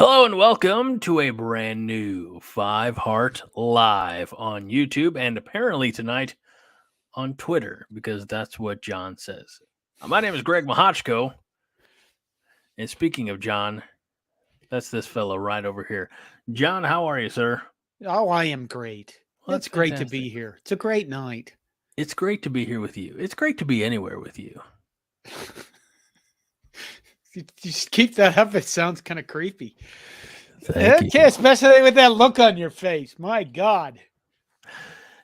Hello and welcome to a brand new Five Heart Live on YouTube and apparently tonight on Twitter because that's what John says. My name is Greg Mahochko, and speaking of John, that's this fellow right over here. John, how are you, sir? Oh, I am great. Well, It's that's great to fantastic. be here. It's a great night. It's great to be here with you. It's great to be anywhere with you. You just keep that up. It sounds kind of creepy. Thank Okay, you. especially with that look on your face. My God.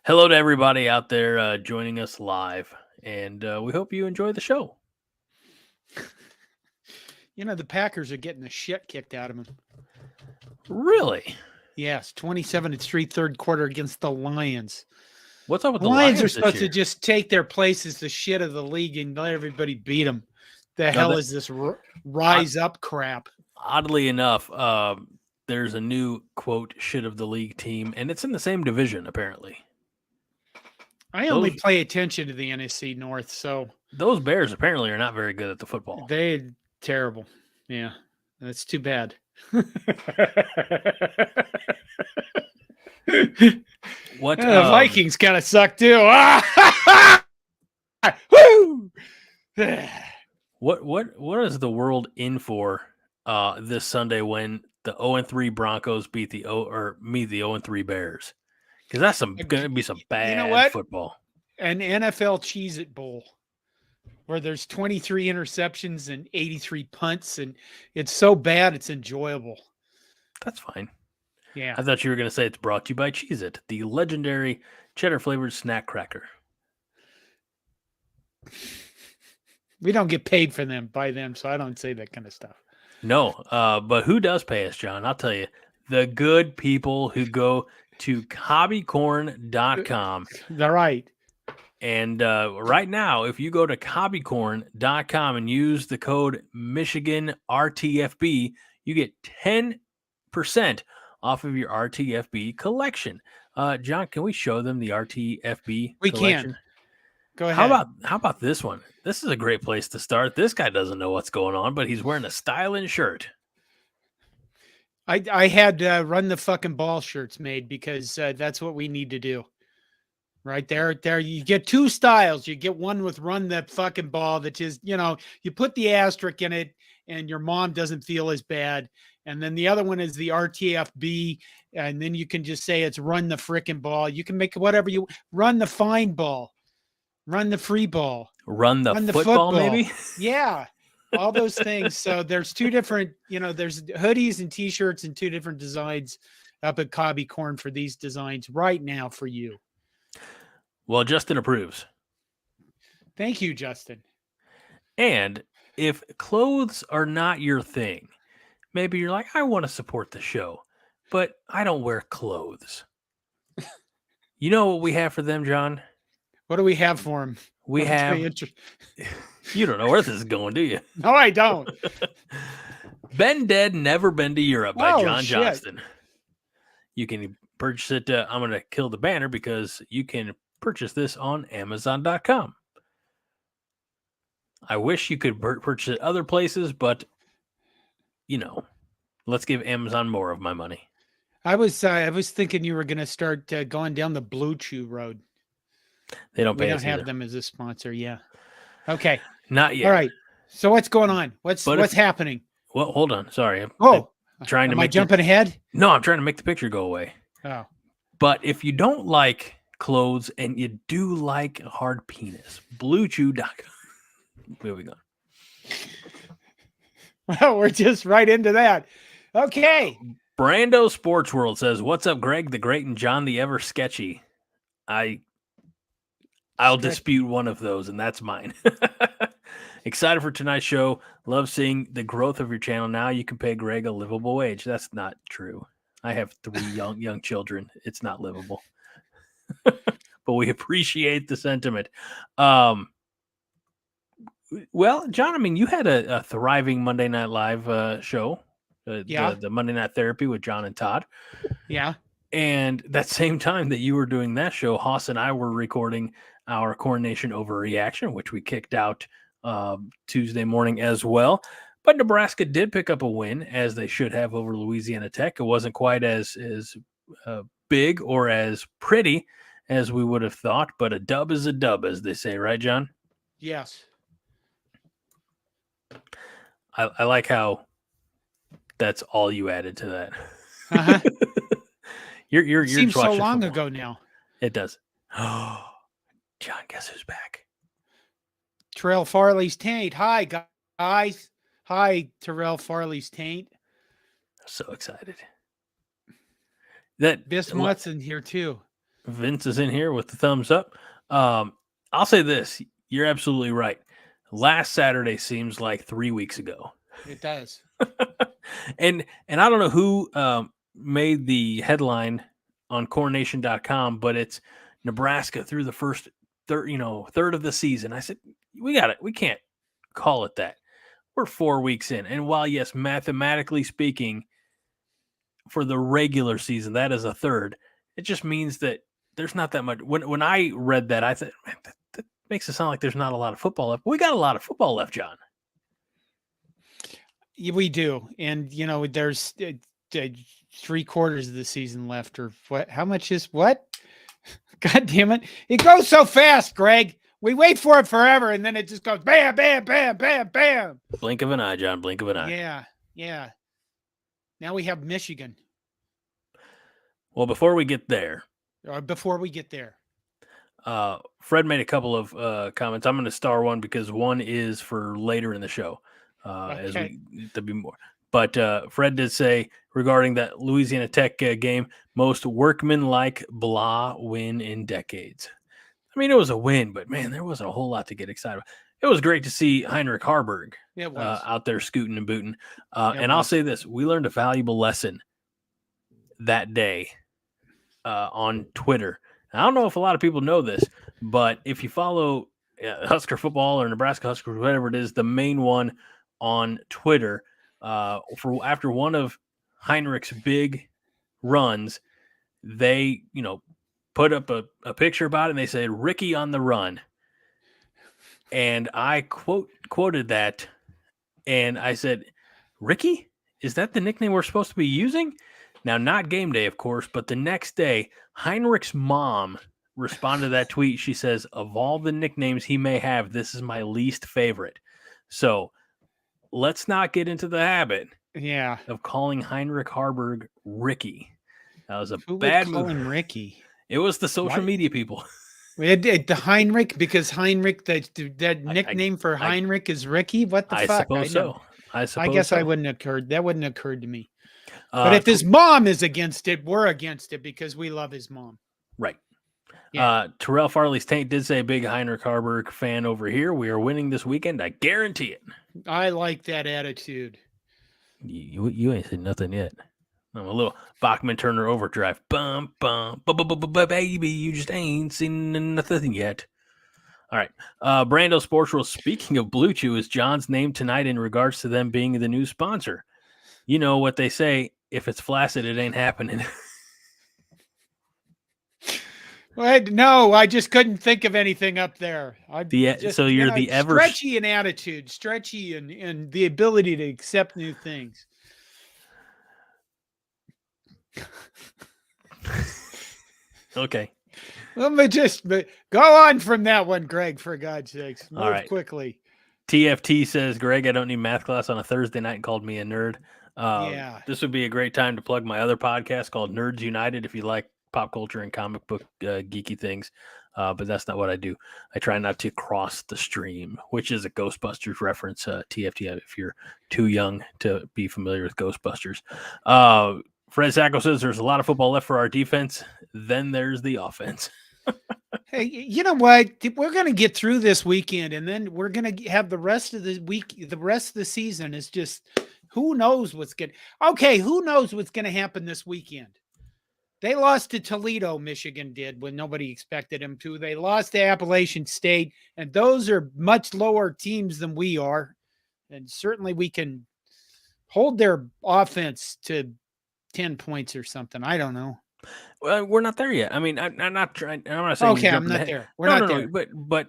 Hello to everybody out there joining us live, and we hope you enjoy the show. You know, the Packers are getting the shit kicked out of them. Really? Yes, 27-3 third quarter against the Lions. What's up with The the Lions are this supposed to year? just take their place as the shit of the league and let everybody beat them. The No, hell that- is this rise up crap? Oddly enough, there's a new quote shit of the league team, and it's in the same division apparently. I only pay attention to the NFC North, so Those Bears apparently are not very good at the football. they're terrible. Yeah, that's too bad. What the Vikings kind of suck too. Woo! what is the world in for this Sunday when the 0-3 Broncos beat the 0-3 Bears? Because that's gonna be some bad football. An NFL Cheez-It Bowl where there's 23 interceptions and 83 punts, and it's so bad it's enjoyable. That's fine. Yeah. I thought you were going to say it's brought to you by Cheez-It, the legendary cheddar-flavored snack cracker. We don't get paid for them by them, so I don't say that kind of stuff. No, but who does pay us, John? I'll tell you. The good people who go to cobbycorn.com. All right. And right now, if you go to cobbycorn.com and use the code Michigan RTFB, you get 10% off of your RTFB collection. John, can we show them the RTFB we collection? Can. Go ahead. How about this one? This is a great place to start. This guy doesn't know what's going on, but he's wearing a styling shirt. I had run the fucking ball shirts made because that's what we need to do. Right there, you get two styles. You get one with run the fucking ball, that is, you put the asterisk in it and your mom doesn't feel as bad. And then the other one is the RTFB. And then you can just say it's run the frickin' ball. You can make whatever you run, the fine ball, run the free ball, run the football, maybe. Yeah. All those things. So there's two different, there's hoodies and t-shirts and two different designs up at Cobby Corn for these designs right now for you. Well, Justin approves. Thank you, Justin. And if clothes are not your thing, maybe you're like, I want to support the show, but I don't wear clothes. You know what we have for them, John? What do we have for them? We have... You don't know where this is going, do you? No, I don't. Been Dead, Never Been to Europe by John Johnston. You can purchase it. I'm going to kill the banner because you can purchase this on Amazon.com. I wish you could purchase it other places, but let's give Amazon more of my money. I was thinking you were going to start going down the Blue Chew road. They don't pay we us don't have either. them as a sponsor. Yeah. Okay. Not yet. All right. So what's going on? What's happening? Well, hold on. Sorry. I'm trying to am I jumping ahead? No, I'm trying to make the picture go away. Oh. But if you don't like clothes and you do like a hard penis, BlueChew.com. Where we go? Well, we're just right into that. Okay. Brando Sports World says, "What's up, Greg the Great and John the Ever Sketchy?" I'll dispute one of those, and that's mine. Excited for tonight's show. Love seeing the growth of your channel. Now you can pay Greg a livable wage. That's not true. I have 3 young children. It's not livable. But we appreciate the sentiment. Well, John, I mean, you had a thriving Monday Night Live show. The Monday Night Therapy with John and Todd. Yeah. And that same time that you were doing that show, Haas and I were recording our Coronation Overreaction, which we kicked out Tuesday morning as well. But Nebraska did pick up a win, as they should have, over Louisiana Tech. It wasn't quite as big or as pretty as we would have thought, but a dub is a dub, as they say, right, John? Yes. I like how that's all you added to that. Uh-huh. You're Seems just so watching long football. ago now. It does. Oh, John, guess who's back? Terrell Farley's taint. Hi, guys. Hi, Terrell Farley's taint. So excited. That Bismuth's in here too. Vince is in here with the thumbs up. I'll say this. You're absolutely right. Last Saturday seems like 3 weeks ago. It does. and I don't know who made the headline on coronation.com, but it's Nebraska through the first third of the season. I said, we got it. We can't call it that. We're 4 weeks in. And while, yes, mathematically speaking, for the regular season, that is a third, it just means that there's not that much. When I read that, I thought, man, that makes it sound like there's not a lot of football left. We got a lot of football left, John. We do. And, there's 3/4 of the season left, or what? How much is what? God damn it. It goes so fast, Greg. We wait for it forever, and then it just goes bam, bam, bam, bam, bam. Blink of an eye, John. Blink of an eye. Yeah. Now we have Michigan. Well, before we get there, Fred made a couple of comments. I'm going to star one because one is for later in the show, as we to be more. But Fred did say regarding that Louisiana Tech game, most workmanlike blah win in decades. I mean, it was a win, but man, there wasn't a whole lot to get excited about. It was great to see Heinrich Harburg out there scooting and booting. And I'll say this, we learned a valuable lesson that day on Twitter. I don't know if a lot of people know this, but if you follow Husker football or Nebraska Huskers, whatever it is, the main one on Twitter, after one of Heinrich's big runs, they, put up a picture about it, and they said, Ricky on the run. And I quoted that, and I said, Ricky? Is that the nickname we're supposed to be using? Now, not game day, of course, but the next day, Heinrich's mom responded to that tweet. She says, of all the nicknames he may have, this is my least favorite. So let's not get into the habit of calling Heinrich Harburg Ricky. That was a bad move. Him Ricky? It was the social media people. The Heinrich, because Heinrich, that nickname for Heinrich is Ricky? What the fuck? I suppose so. I guess I wouldn't have occurred. That wouldn't have occurred to me. But if his mom is against it, we're against it because we love his mom. Right. Yeah. Terrell Farley's taint did say, big Heinrich Harburg fan over here. We are winning this weekend. I guarantee it. I like that attitude. You ain't said nothing yet. I'm a little Bachman Turner overdrive. Bum, bum, baby, you just ain't seen nothing yet. All right. Brando Sports Rules. Speaking of Blue Chew, is John's name tonight in regards to them being the new sponsor. You know what they say, if it's flaccid, it ain't happening. No, I just couldn't think of anything up there. So you're the ever stretchy in attitude, stretchy and the ability to accept new things. Okay. Let me just go on from that one, Greg, for God's sakes. Move quickly. TFT says, Greg, I don't need math class on a Thursday night and called me a nerd. This would be a great time to plug my other podcast called Nerds United if you like pop culture and comic book geeky things. But that's not what I do. I try not to cross the stream, which is a Ghostbusters reference, TFT, if you're too young to be familiar with Ghostbusters. Fred Sacco says there's a lot of football left for our defense. Then there's the offense. Hey, you know what? We're going to get through this weekend, and then we're going to have the rest of the week. The rest of the season is just who knows what's going to. Okay, who knows what's going to happen this weekend? They lost to Toledo, Michigan did, when nobody expected them to. They lost to Appalachian State, and those are much lower teams than we are. And certainly we can hold their offense to 10 points or something. I don't know. Well, we're not there yet. I mean, I'm not trying. I'm not saying. Okay, I'm not there. We're not there. But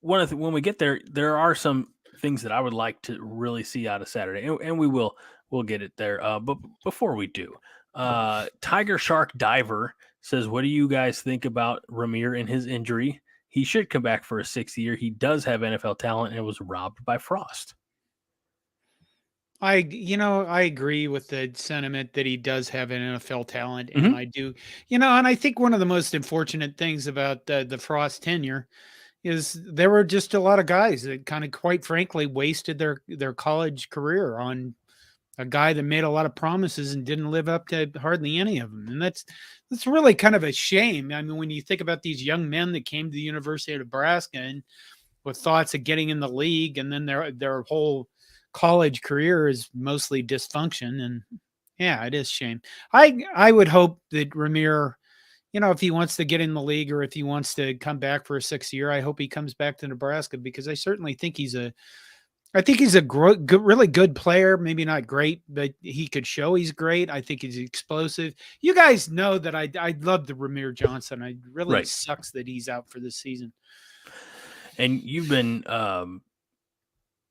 when we get there, there are some things that I would like to really see out of Saturday, and we'll get it there. But before we do, Tiger Shark Diver says, "What do you guys think about Ramir and his injury? He should come back for a 6th year. He does have NFL talent and was robbed by Frost." I agree with the sentiment that he does have an NFL talent, and Mhm. I do, and I think one of the most unfortunate things about the Frost tenure is there were just a lot of guys that kind of, quite frankly, wasted their college career on a guy that made a lot of promises and didn't live up to hardly any of them, and that's really kind of a shame. I mean, when you think about these young men that came to the University of Nebraska and with thoughts of getting in the league, and then their whole college career is mostly dysfunction. And yeah, it is a shame. I would hope that Ramir, if he wants to get in the league or if he wants to come back for a 6th year, I hope he comes back to Nebraska, because I certainly think he's a really good player. Maybe not great, but he could show he's great. I think he's explosive. You guys know that I love the Ramir Johnson. I really Right. sucks that he's out for this season. And you've been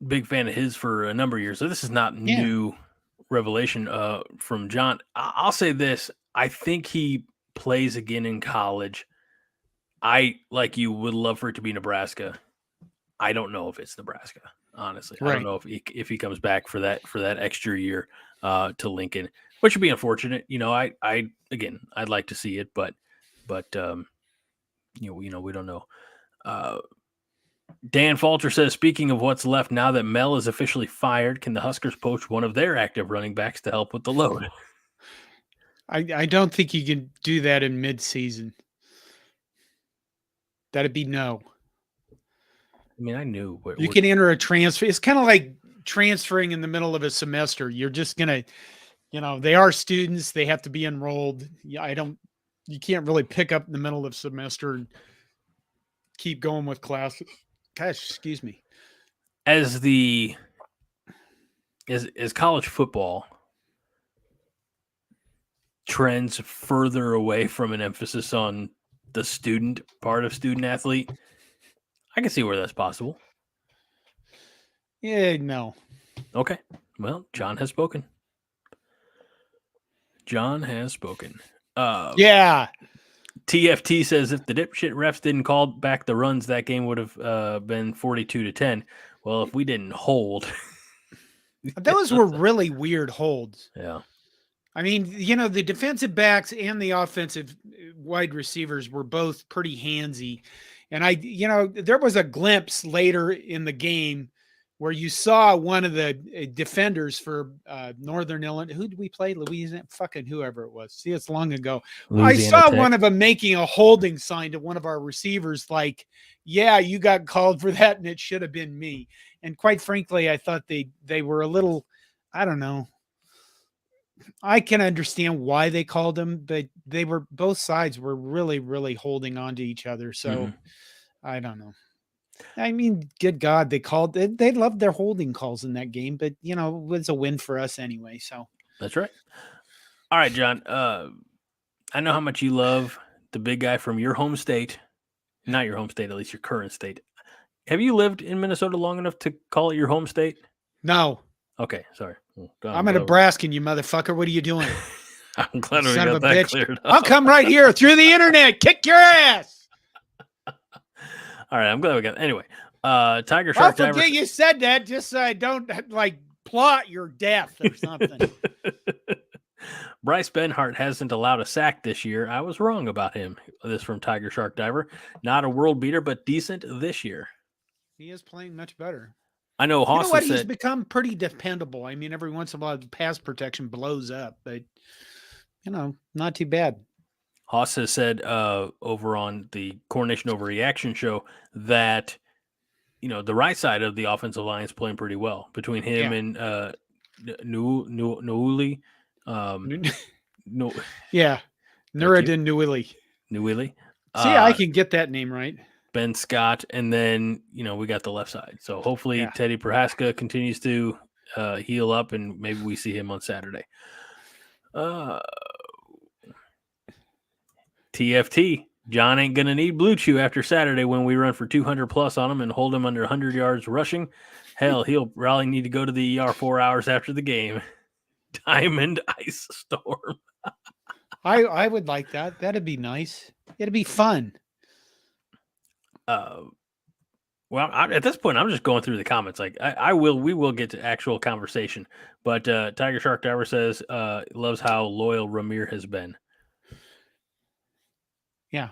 big fan of his for a number of years, so this is not new revelation from John. I'll say this: I think he plays again in college. I, like you, would love for it to be Nebraska. I don't know if it's Nebraska, honestly. I don't Right. know if he comes back for that extra year to Lincoln, which would be unfortunate. I'd like to see it, but we don't know. Dan Falter says, speaking of what's left now that Mel is officially fired, can the Huskers poach one of their active running backs to help with the load? I don't think you can do that in mid-season. That'd be no. I mean, I knew. You can enter a transfer. It's kind of like transferring in the middle of a semester. You're just going to, they are students. They have to be enrolled. Yeah, you can't really pick up in the middle of semester and keep going with classes. Gosh, excuse me. As college football trends further away from an emphasis on the student part of student athlete, I can see where that's possible. Yeah, no. Okay. Well, John has spoken. Yeah. TFT says, if the dipshit refs didn't call back the runs, that game would have been 42-10. Well, if we didn't hold. Those were really weird holds. Yeah. I mean, the defensive backs and the offensive wide receivers were both pretty handsy. And there was a glimpse later in the game where you saw one of the defenders for Northern Illinois. Who did we play? Louisiana? Fucking whoever it was. See, it's long ago. Louisiana I saw Tech. one of them making a holding sign to one of our receivers like, yeah, you got called for that and it should have been me. And quite frankly, I thought they were a little, I don't know. I can understand why they called them, but both sides were really, really holding on to each other. So I don't know. I mean, good God, they loved their holding calls in that game, but it was a win for us anyway. So that's right. All right, John. I know how much you love the big guy from your home state, not your home state, at least your current state. Have you lived in Minnesota long enough to call it your home state? No. Okay, sorry. I'm a Nebraskan, you motherfucker. What are you doing? I'm glad we got that cleared up. I'll come right here through the internet, kick your ass. All right, I'm glad we got. Anyway, Tiger Shark Diver. I forget you said that, just so I don't plot your death or something. Bryce Benhart hasn't allowed a sack this year. I was wrong about him. This from Tiger Shark Diver. Not a world beater, but decent this year. He is playing much better. I know Haas said he's become pretty dependable. I mean, every once in a while, pass protection blows up, but not too bad. Haas has said over on the Coronation Overreaction show that the right side of the offensive line is playing pretty well between him and Nuuli. Nuruddin Nuili. Nuili. See, I can get that name right. Ben Scott, and then we got the left side. So hopefully Teddy Prohaska continues to heal up, and maybe we see him on Saturday. TFT, John ain't gonna need Blue Chew after Saturday when we run for 200 plus on him and hold him under 100 yards rushing. Hell, he'll probably need to go to the ER 4 hours after the game. Diamond ice storm. I would like that. That'd be nice. It'd be fun. Well, at this point, I'm just going through the comments. Like, we will get to actual conversation. But Tiger Shark Diver says loves how loyal Ramir has been. Yeah.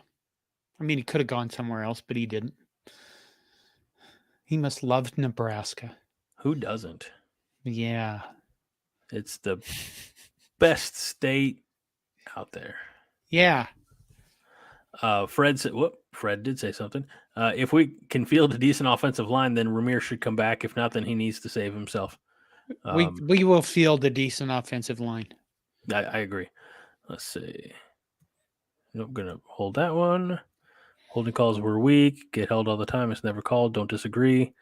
I mean, he could have gone somewhere else, but he didn't. He must love Nebraska. Who doesn't? Yeah. It's the best state out there. Yeah. Fred said, Fred did say something. If we can field a decent offensive line, then Ramir should come back. If not, then he needs to save himself. We will field a decent offensive line. I agree. Let's see. I'm going to hold that one. Holding calls were weak. Get held all the time. It's never called. Don't disagree.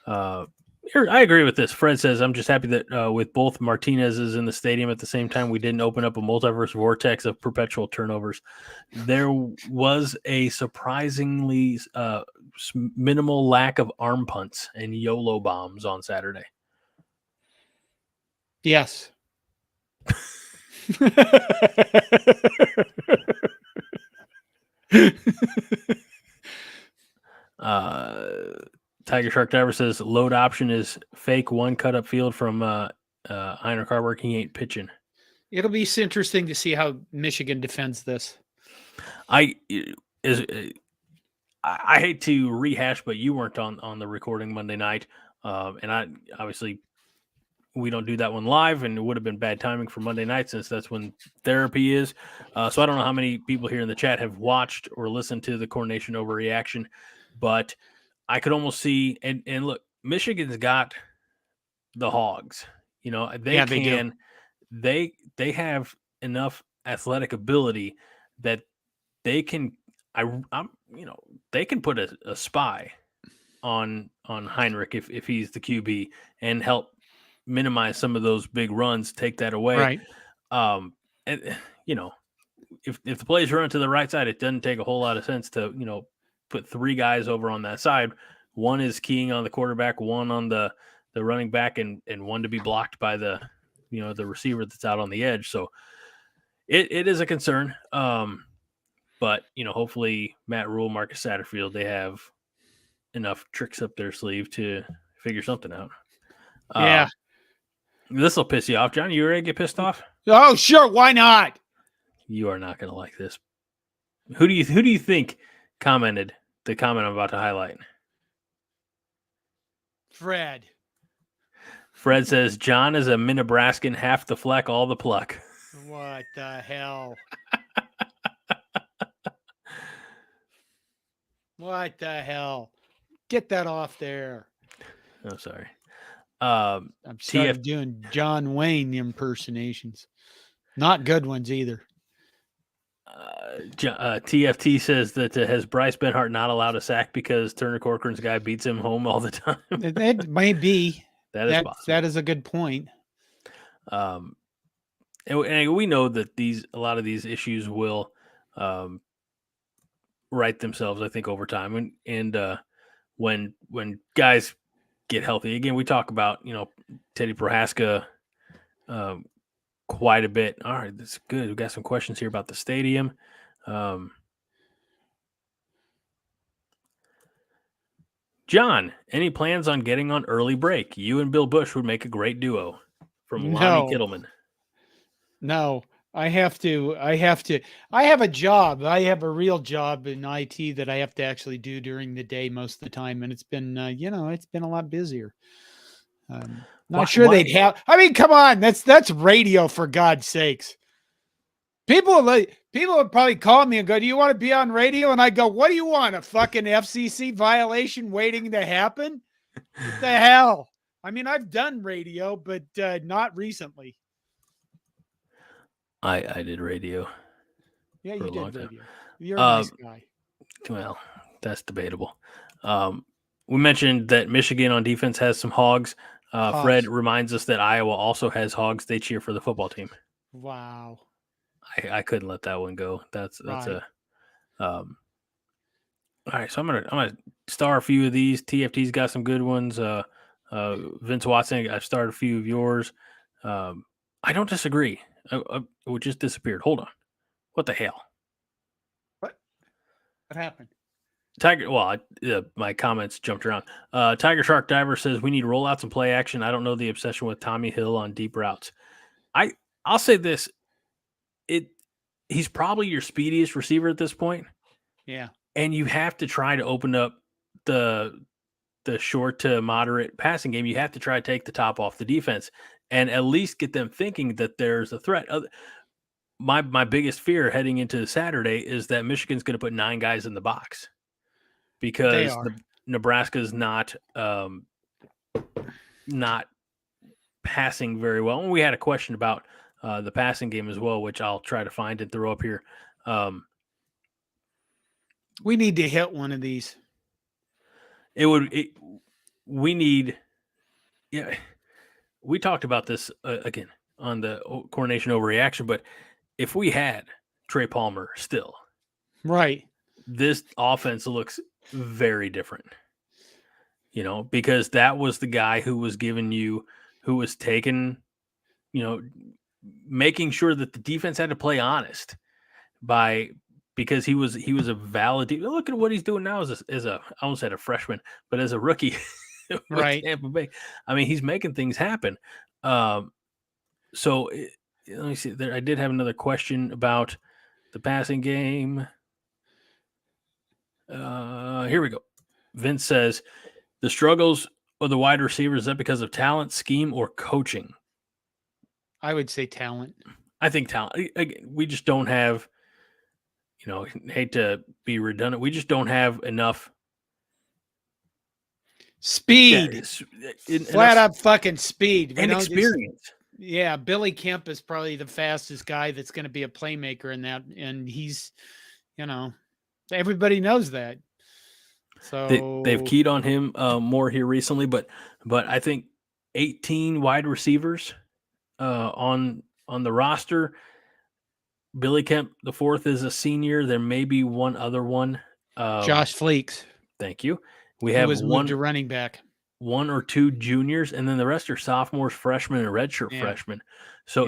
I agree with this. Fred says, I'm just happy that with both Martinez's in the stadium at the same time, we didn't open up a multiverse vortex of perpetual turnovers. There was a surprisingly minimal lack of arm punts and YOLO bombs on Saturday. Yes. Tiger Shark Diver says load option is fake one cut up field from Heiner Carberg. He ain't pitching. It'll be interesting to see how Michigan defends this. I hate to rehash, but you weren't on the recording Monday night, and I obviously we don't do that one live, and it would have been bad timing for Monday night since that's when therapy is. So I don't know how many people here in the chat have watched or listened to the Coronation overreaction, but I could almost see and look, Michigan's got the Hogs. You know, they have enough athletic ability that they can they can put a spy on Heinrich if he's the QB and help minimize some of those big runs, take that away. Right. And if the plays run to the right side, it doesn't take a whole lot of sense to, put three guys over on that side. One is keying on the quarterback, one on the running back, and one to be blocked by the receiver that's out on the edge. So it is a concern. But hopefully Matt Rule, Marcus Satterfield, they have enough tricks up their sleeve to figure something out. Yeah. This will piss you off, John. You ready to get pissed off? Oh, sure. Why not? You are not going to like this. Who do you think commented the comment I'm about to highlight? Fred says, John is a Nebraskan, half the fleck, all the pluck. What the hell? What the hell? Get that off there. I'm sorry. I'm started doing John Wayne impersonations. Not good ones either. TFT says that has Bryce Benhart not allowed a sack because Turner Corcoran's guy beats him home all the time? It may be. That is possible. That is a good point. And we know that a lot of these issues will right themselves, I think, over time. And when guys get healthy, again, we talk about Teddy Prohaska quite a bit. All right, that's good. We got some questions here about the stadium. John, any plans on getting on early break? You and Bill Bush would make a great duo. From Lonnie Kittleman. No, I have a job. I have a real job in IT that I have to actually do during the day most of the time. And it's been, it's been a lot busier. Not sure they'd have, I mean, come on, that's radio for God's sakes. People would probably call me and go, do you want to be on radio? And I go, what do you want? A fucking FCC violation waiting to happen? What the hell? I mean, I've done radio, but not recently. I did radio. Yeah, you did radio. You're a nice guy. Well, that's debatable. We mentioned that Michigan on defense has some hogs. Fred reminds us that Iowa also has hogs. They cheer for the football team. Wow. I couldn't let that one go. That's right. All right, so I'm gonna star a few of these. TFT's got some good ones. Vince Watson, I've started a few of yours. I don't disagree. It just disappeared. Hold on. What the hell? What happened? Tiger. Well, my comments jumped around. Tiger Shark Diver says we need rollouts and play action. I don't know the obsession with Tommy Hill on deep routes. I'll say this. He's probably your speediest receiver at this point. Yeah. And you have to try to open up the short to moderate passing game. You have to try to take the top off the defense and at least get them thinking that there's a threat. My biggest fear heading into Saturday is that Michigan's going to put 9 guys in the box because Nebraska's not passing very well. And we had a question about the passing game as well, which I'll try to find and throw up here. We need to hit one of these. We need. Yeah, we talked about this again on the coordination overreaction, but if we had Trey Palmer still, right, this offense looks very different. Because that was the guy who was taking, making sure that the defense had to play honest because he was a valid. Look at what he's doing now as a I almost said a freshman, but as a rookie, right? Tampa Bay. I mean, he's making things happen. So let me see. I did have another question about the passing game. Here we go. Vince says the struggles of the wide receivers, is that because of talent, scheme, or coaching? I would say talent. I think talent. We just don't have. Hate to be redundant. We just don't have enough speed, flat up fucking speed and experience. Yeah, Billy Kemp is probably the fastest guy that's going to be a playmaker in that, and he's, everybody knows that. So they've keyed on him more here recently, but I think 18 wide receivers on the roster. Billy Kemp, the fourth, is a senior. There may be one other one. Josh Fleeks. Thank you. We have moved to running back. 1 or 2 juniors, and then the rest are sophomores, freshmen, and redshirt freshmen. So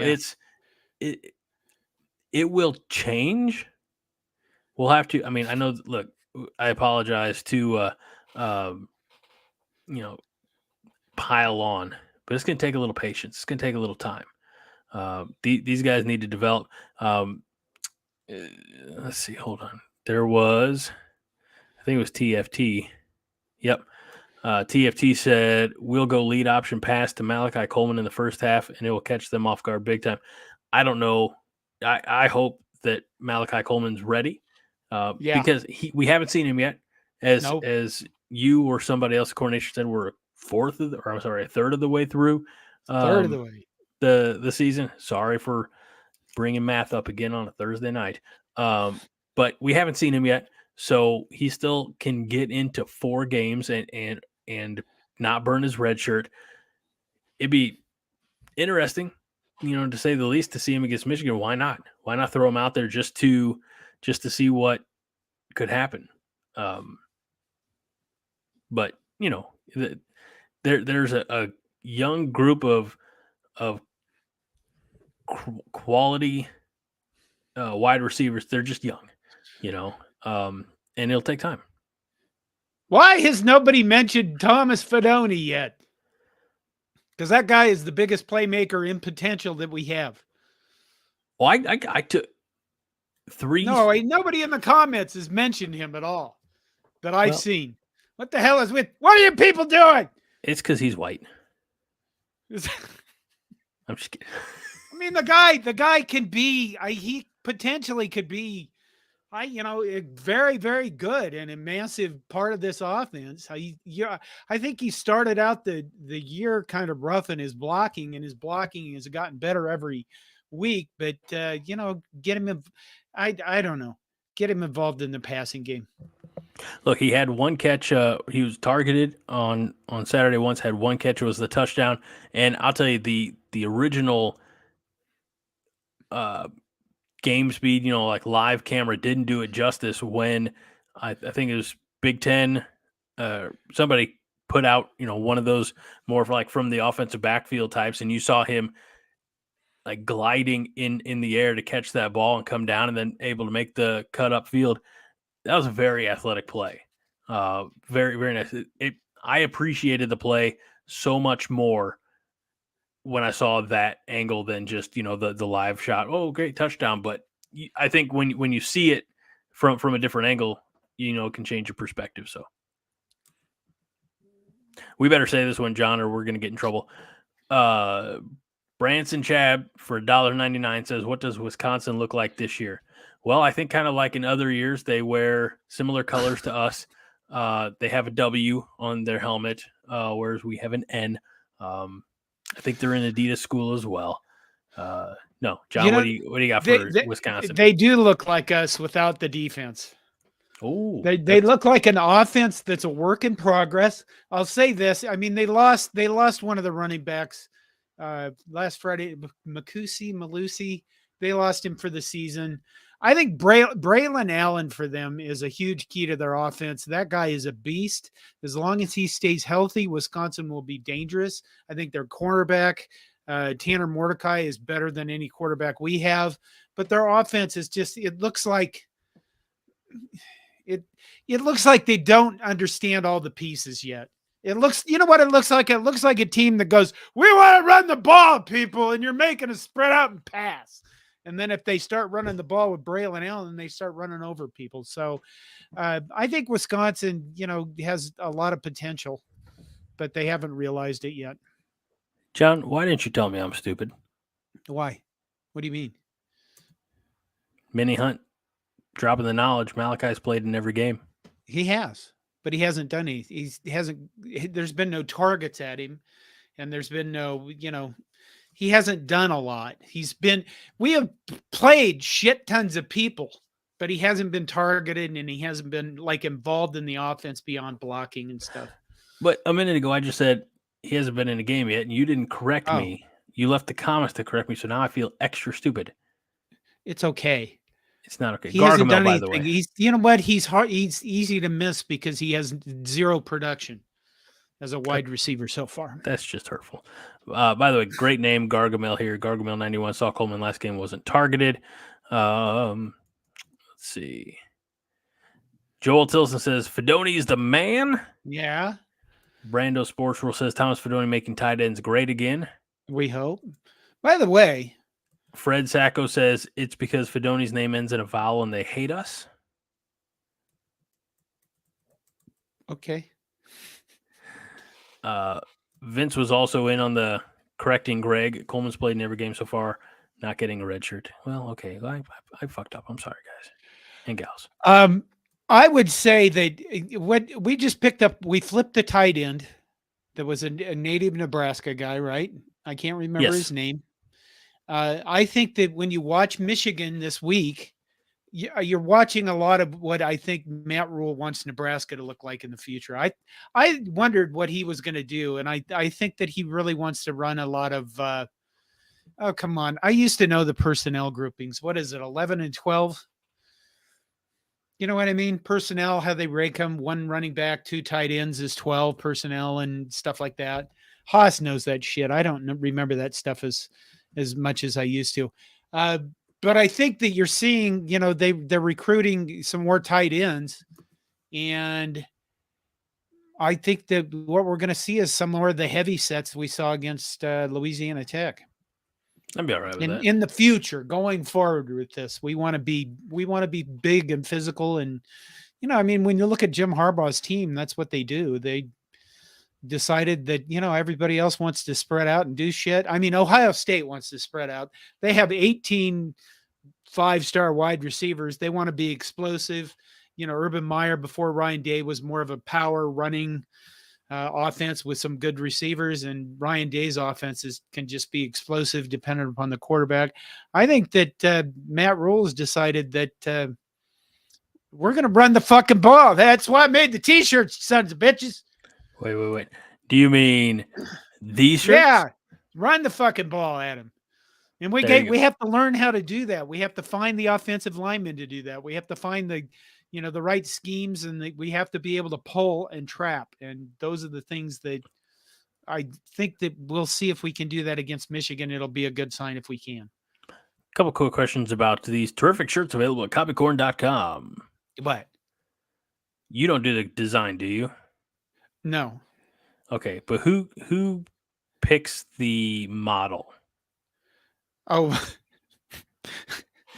it will change. We'll have to. I mean, I know. Look, I apologize to pile on, but it's going to take a little patience. It's going to take a little time. These guys need to develop. Let's see. Hold on. There was, I think it was TFT. Yep. TFT said, we'll go lead option pass to Malachi Coleman in the first half, and it will catch them off guard big time. I don't know. I hope that Malachi Coleman's ready because we haven't seen him yet. As you or somebody else, coordination said, we're a third of the way through. Third of the way. The season. Sorry for bringing math up again on a Thursday night. But we haven't seen him yet, so he still can get into 4 games and not burn his red shirt. It'd be interesting, to say the least, to see him against Michigan. Why not? Why not throw him out there just to see what could happen? But there's a young group of quality wide receivers. They're just young, and it'll take time. Why has nobody mentioned Thomas Fidone yet? Because that guy is the biggest playmaker in potential that we have. Well, I took 3. No, nobody in the comments has mentioned him at all that I've seen. What the hell what are you people doing? It's because he's white. I'm just kidding. I mean, the guy can be, he potentially could be, very, very good and a massive part of this offense. I think he started out the year kind of rough in his blocking, and his blocking has gotten better every week. But get him, I don't know, get him involved in the passing game. Look, he had 1 catch. He was targeted on Saturday once. Had 1 catch. It was the touchdown. And I'll tell you, the original game speed, like live camera, didn't do it justice when I think it was Big Ten. Somebody put out, one of those more like from the offensive backfield types, and you saw him like gliding in the air to catch that ball and come down and then able to make the cut up field. That was a very athletic play. Very, very nice. I appreciated the play so much more when I saw that angle than just, the live shot. Oh, great touchdown. But I think when you see it from a different angle, it can change your perspective. So we better say this one, John, or we're going to get in trouble. Branson Chab for $1.99 says, what does Wisconsin look like this year? Well, I think kind of like in other years, they wear similar colors to us. They have a W on their helmet, whereas we have an N. I think they're in Adidas school as well. No, John, what do you got for Wisconsin? They do look like us without the defense. Oh, they look like an offense that's a work in progress. I'll say this. I mean, they lost one of the running backs last Friday, Malusi. They lost him for the season. I think Braylon Allen for them is a huge key to their offense. That guy is a beast. As long as he stays healthy, Wisconsin will be dangerous. I think their cornerback, Tanner Mordecai, is better than any quarterback we have. But their offense is just, it looks like they don't understand all the pieces yet. It looks, you know what it looks like? It looks like a team that goes, we want to run the ball, people, and you're making us spread out and pass. And then if they start running the ball with Braylon Allen, they start running over people. So I think Wisconsin, has a lot of potential, but they haven't realized it yet. John, why didn't you tell me I'm stupid? Why? What do you mean? Minnie Hunt dropping the knowledge. Malachi's played in every game. He has, but he hasn't done anything. There's been no targets at him, and there's been no, he hasn't done a lot. We have played shit tons of people, but he hasn't been targeted and he hasn't been like involved in the offense beyond blocking and stuff. But a minute ago, I just said he hasn't been in a game yet, and you didn't correct me. You left the comments to correct me, so now I feel extra stupid. It's okay. It's not okay. He hasn't done anything. He's, he's hard. He's easy to miss because he has zero production as a wide receiver so far. That's just hurtful. By the way, great name, Gargamel here. Gargamel 91. Saw Coleman last game, wasn't targeted. Let's see. Joel Tilson says, Fedoni is the man. Yeah. Brando Sports Rule says, Thomas Fedoni making tight ends great again. We hope. By the way, Fred Sacco says, it's because Fedoni's name ends in a vowel and they hate us. Okay. Vince was also in on the correcting Greg. Coleman's played in every game so far, not getting a red shirt. Well, okay. I fucked up. I'm sorry, guys and gals. I would say that what we just picked up, we flipped the tight end. That was a native Nebraska guy, right? I can't remember his name. I think that when you watch Michigan this week, you're watching a lot of what I think Matt Rule wants Nebraska to look like in the future. I wondered what he was going to do, and I think that he really wants to run a lot of oh, come on. I used to know the personnel groupings. What is it, 11 and 12? You know what I mean? Personnel, how they rank them. One running back, two tight ends is 12 personnel and stuff like that. Haas knows that shit. I don't remember that stuff as much as I used to. But I think that you're seeing, they're recruiting some more tight ends. And I think that what we're going to see is some more of the heavy sets we saw against Louisiana Tech. I'd be all right with that. In the future, going forward with this, we want to be big and physical. And, when you look at Jim Harbaugh's team, that's what they do. They decided that, everybody else wants to spread out and do shit. Ohio State wants to spread out. They have 18 5-star wide receivers. They want to be explosive. Urban Meyer before Ryan Day was more of a power running offense with some good receivers, and Ryan Day's offenses can just be explosive dependent upon the quarterback. I think that Matt Rule's decided that we're going to run the fucking ball. That's why I made the t-shirts, sons of bitches. Wait. Do you mean these shirts? Yeah. Run the fucking ball at him. And we have to learn how to do that. We have to find the offensive linemen to do that. We have to find the, the right schemes, and we have to be able to pull and trap. And those are the things that I think that we'll see if we can do that against Michigan. It'll be a good sign if we can. Couple quick questions about these terrific shirts available at copycorn.com. What? You don't do the design, do you? No. Okay, but who picks the model? Oh,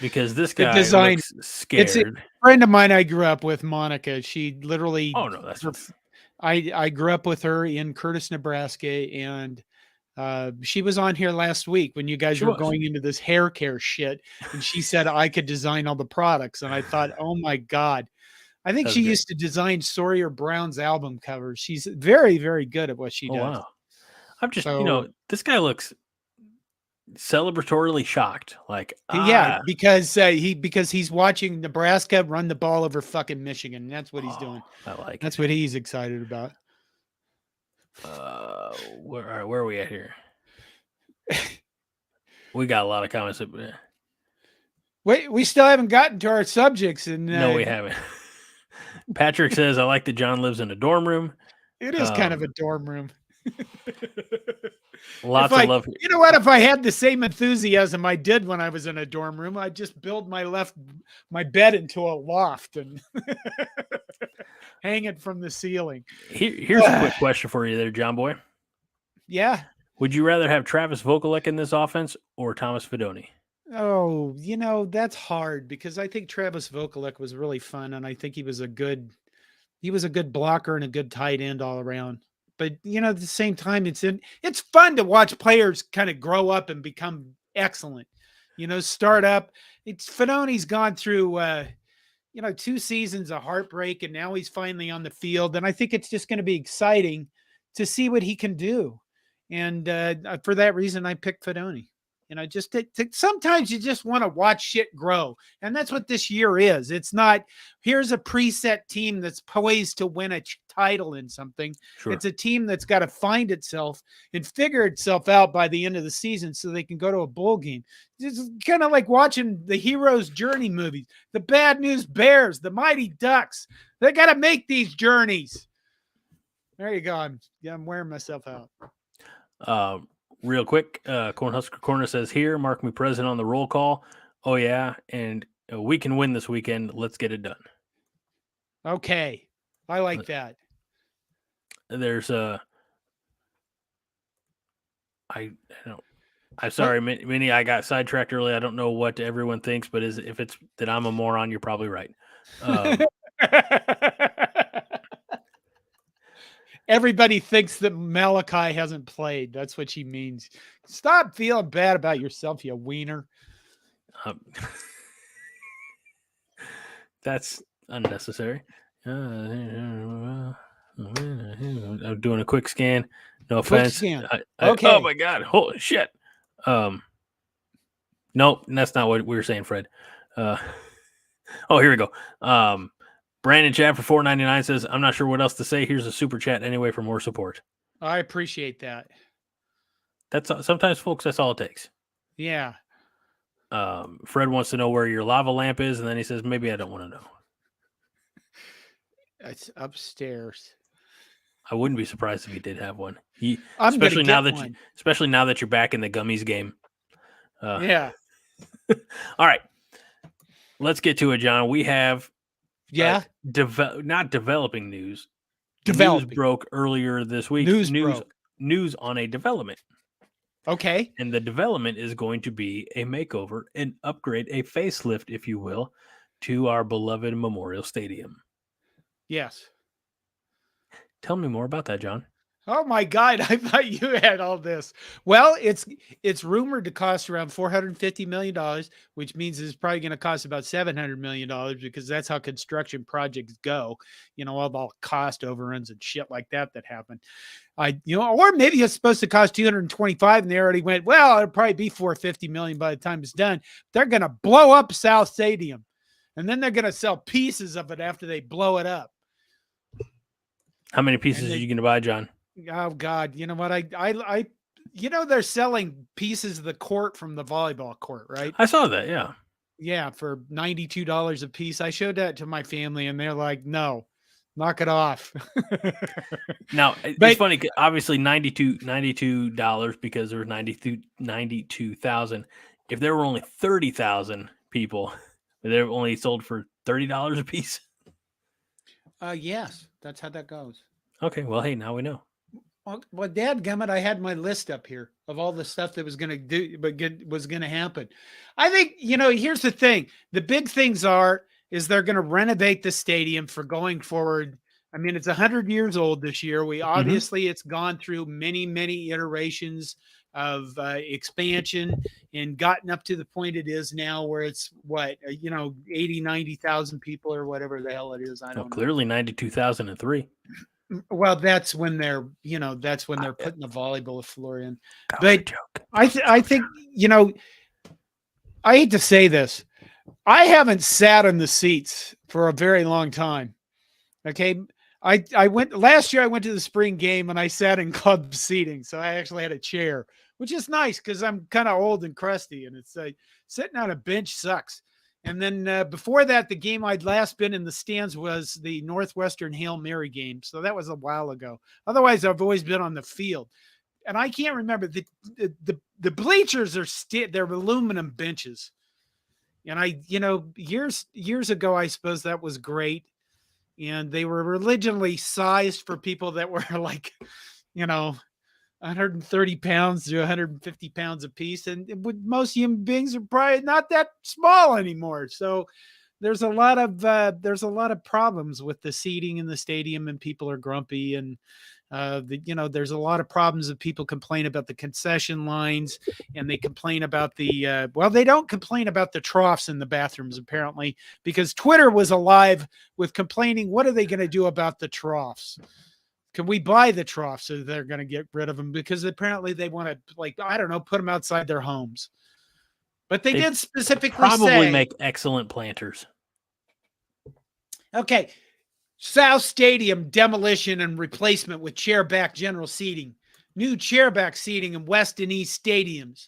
because this the guy design. looks scared. It's a friend of mine I grew up with, Monica. She literally. Oh no, that's. I grew up with her in Curtis, Nebraska, and she was on here last week when you guys were going into this hair care shit, and she said I could design all the products, and I thought, oh my God. I think she used to design Sawyer Brown's album covers. She's very, very good at what she does. Wow. I'm just, this guy looks celebratorily shocked. Like, because he's watching Nebraska run the ball over fucking Michigan. That's what he's doing. That's what he's excited about. Where are we at here? We got a lot of comments. Wait, we still haven't gotten to our subjects. And no, we haven't. Patrick says, I like that John lives in a dorm room. It is kind of a dorm room. Lots of love. You know what? If I had the same enthusiasm I did when I was in a dorm room, I'd just build my bed into a loft and hang it from the ceiling. Here's a quick question for you there, John Boy. Yeah. Would you rather have Travis Vokalek in this offense or Thomas Fidone? Oh, that's hard because I think Travis Vokalek was really fun, and I think he was a good blocker and a good tight end all around. But at the same time, it's fun to watch players kind of grow up and become excellent. Start up. Fidone's gone through 2 seasons of heartbreak, and now he's finally on the field, and I think it's just going to be exciting to see what he can do. And for that reason, I picked Fidone. Sometimes you just want to watch shit grow. And that's what this year is. It's not, here's a preset team that's poised to win a title in something. Sure. It's a team that's got to find itself and figure itself out by the end of the season so they can go to a bowl game. It's kind of like watching the hero's journey movies, the Bad News Bears, the Mighty Ducks. They got to make these journeys. There you go. I'm wearing myself out. Real quick, Cornhusker Corner says here, mark me present on the roll call. Oh, yeah, and we can win this weekend. Let's get it done. Okay. I like that. There's I'm sorry, Minnie, I got sidetracked early. I don't know what everyone thinks, but if it's that I'm a moron, you're probably right. Everybody thinks that Malachi hasn't played. That's what she means. Stop feeling bad about yourself, you wiener. That's unnecessary. I'm doing a quick scan. No offense. Scan. Okay. Oh my God! Holy shit. Nope, that's not what we were saying, Fred. Oh, here we go. Brandon Chad for $4.99 says, I'm not sure what else to say. Here's a super chat anyway for more support. I appreciate that. That's sometimes, folks, that's all it takes. Yeah. Fred wants to know where your lava lamp is, and then he says, maybe I don't want to know. It's upstairs. I wouldn't be surprised if he did have one. Especially now that you're back in the gummies game. Yeah. All right. Let's get to it, John. We have not developing news. News broke earlier this week. News on a development. Okay. And the development is going to be a makeover, an upgrade, a facelift, if you will, to our beloved Memorial Stadium. Yes. Tell me more about that, John. Oh my God, I thought you had all this. Well, it's rumored to cost around $450 million, which means it's probably going to cost about $700 million because that's how construction projects go. All the cost overruns and shit like that happen. Or maybe it's supposed to cost 225 and they already went, well, it'll probably be $450 million by the time it's done. They're going to blow up South Stadium and then they're going to sell pieces of it after they blow it up. How many pieces are you going to buy, John? Oh God. You know what? they're selling pieces of the court from the volleyball court, right? I saw that. Yeah. Yeah, for $92 a piece. I showed that to my family, and they're like, "No, knock it off." Now it's But funny. Obviously, $92 because there was 92,000. If there were only 30,000 people, they were only sold for $30 a piece. yes, that's how that goes. Okay, well, hey, now we know. Well, dadgummit, I had my list up here of all the stuff that was going to was going to happen. I think, here's the thing. The big things is they're going to renovate the stadium for going forward. I mean, it's 100 years old this year. It's gone through many, many iterations of expansion and gotten up to the point it is now where it's 80, 90,000 people or whatever the hell it is. I don't know. Clearly 92,003. Well, that's when they're putting the volleyball floor in. That But I think, I hate to say this. I haven't sat in the seats for a very long time. Okay. I went last year, I went to the spring game and I sat in club seating. So I actually had a chair, which is nice because I'm kind of old and crusty, and it's sitting on a bench sucks. And then before that, the game I'd last been in the stands was the Northwestern Hail Mary game. So that was a while ago. Otherwise, I've always been on the field. And I can't remember. The bleachers they're aluminum benches. And years ago, I suppose that was great. And they were originally sized for people that were like, 130 pounds to 150 pounds a piece, and most human beings are probably not that small anymore. So there's a lot of problems with the seating in the stadium, and people are grumpy, and there's a lot of problems that people complain about the concession lines, and they complain about they don't complain about the troughs in the bathrooms apparently, because Twitter was alive with complaining. What are they going to do about the troughs? Can we buy the troughs? So they're going to get rid of them because apparently they want to, put them outside their homes. But they did specifically probably make excellent planters. Okay. South Stadium demolition and replacement with chairback general seating. New chairback seating in West and East stadiums.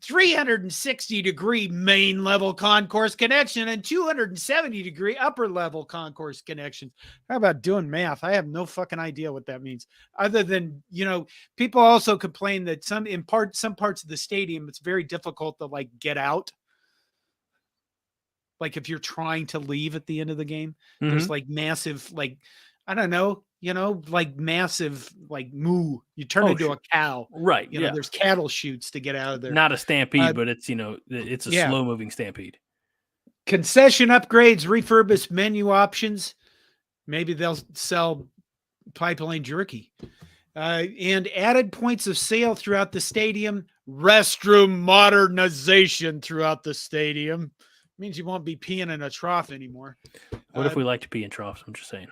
360-degree main level concourse connection and 270-degree upper level concourse connections. How about doing math? I have no fucking idea what that means. Other than, people also complain that some parts of the stadium, it's very difficult to get out. Like if you're trying to leave at the end of the game, there's massive, I don't know, massive, moo. You turn into a cow. Right. There's cattle chutes to get out of there. Not a stampede, but it's, it's a slow moving stampede. Concession upgrades, refurbished menu options. Maybe they'll sell pipeline jerky. And added points of sale throughout the stadium. Restroom modernization throughout the stadium. Means you won't be peeing in a trough anymore. What if we like to pee in troughs? I'm just saying.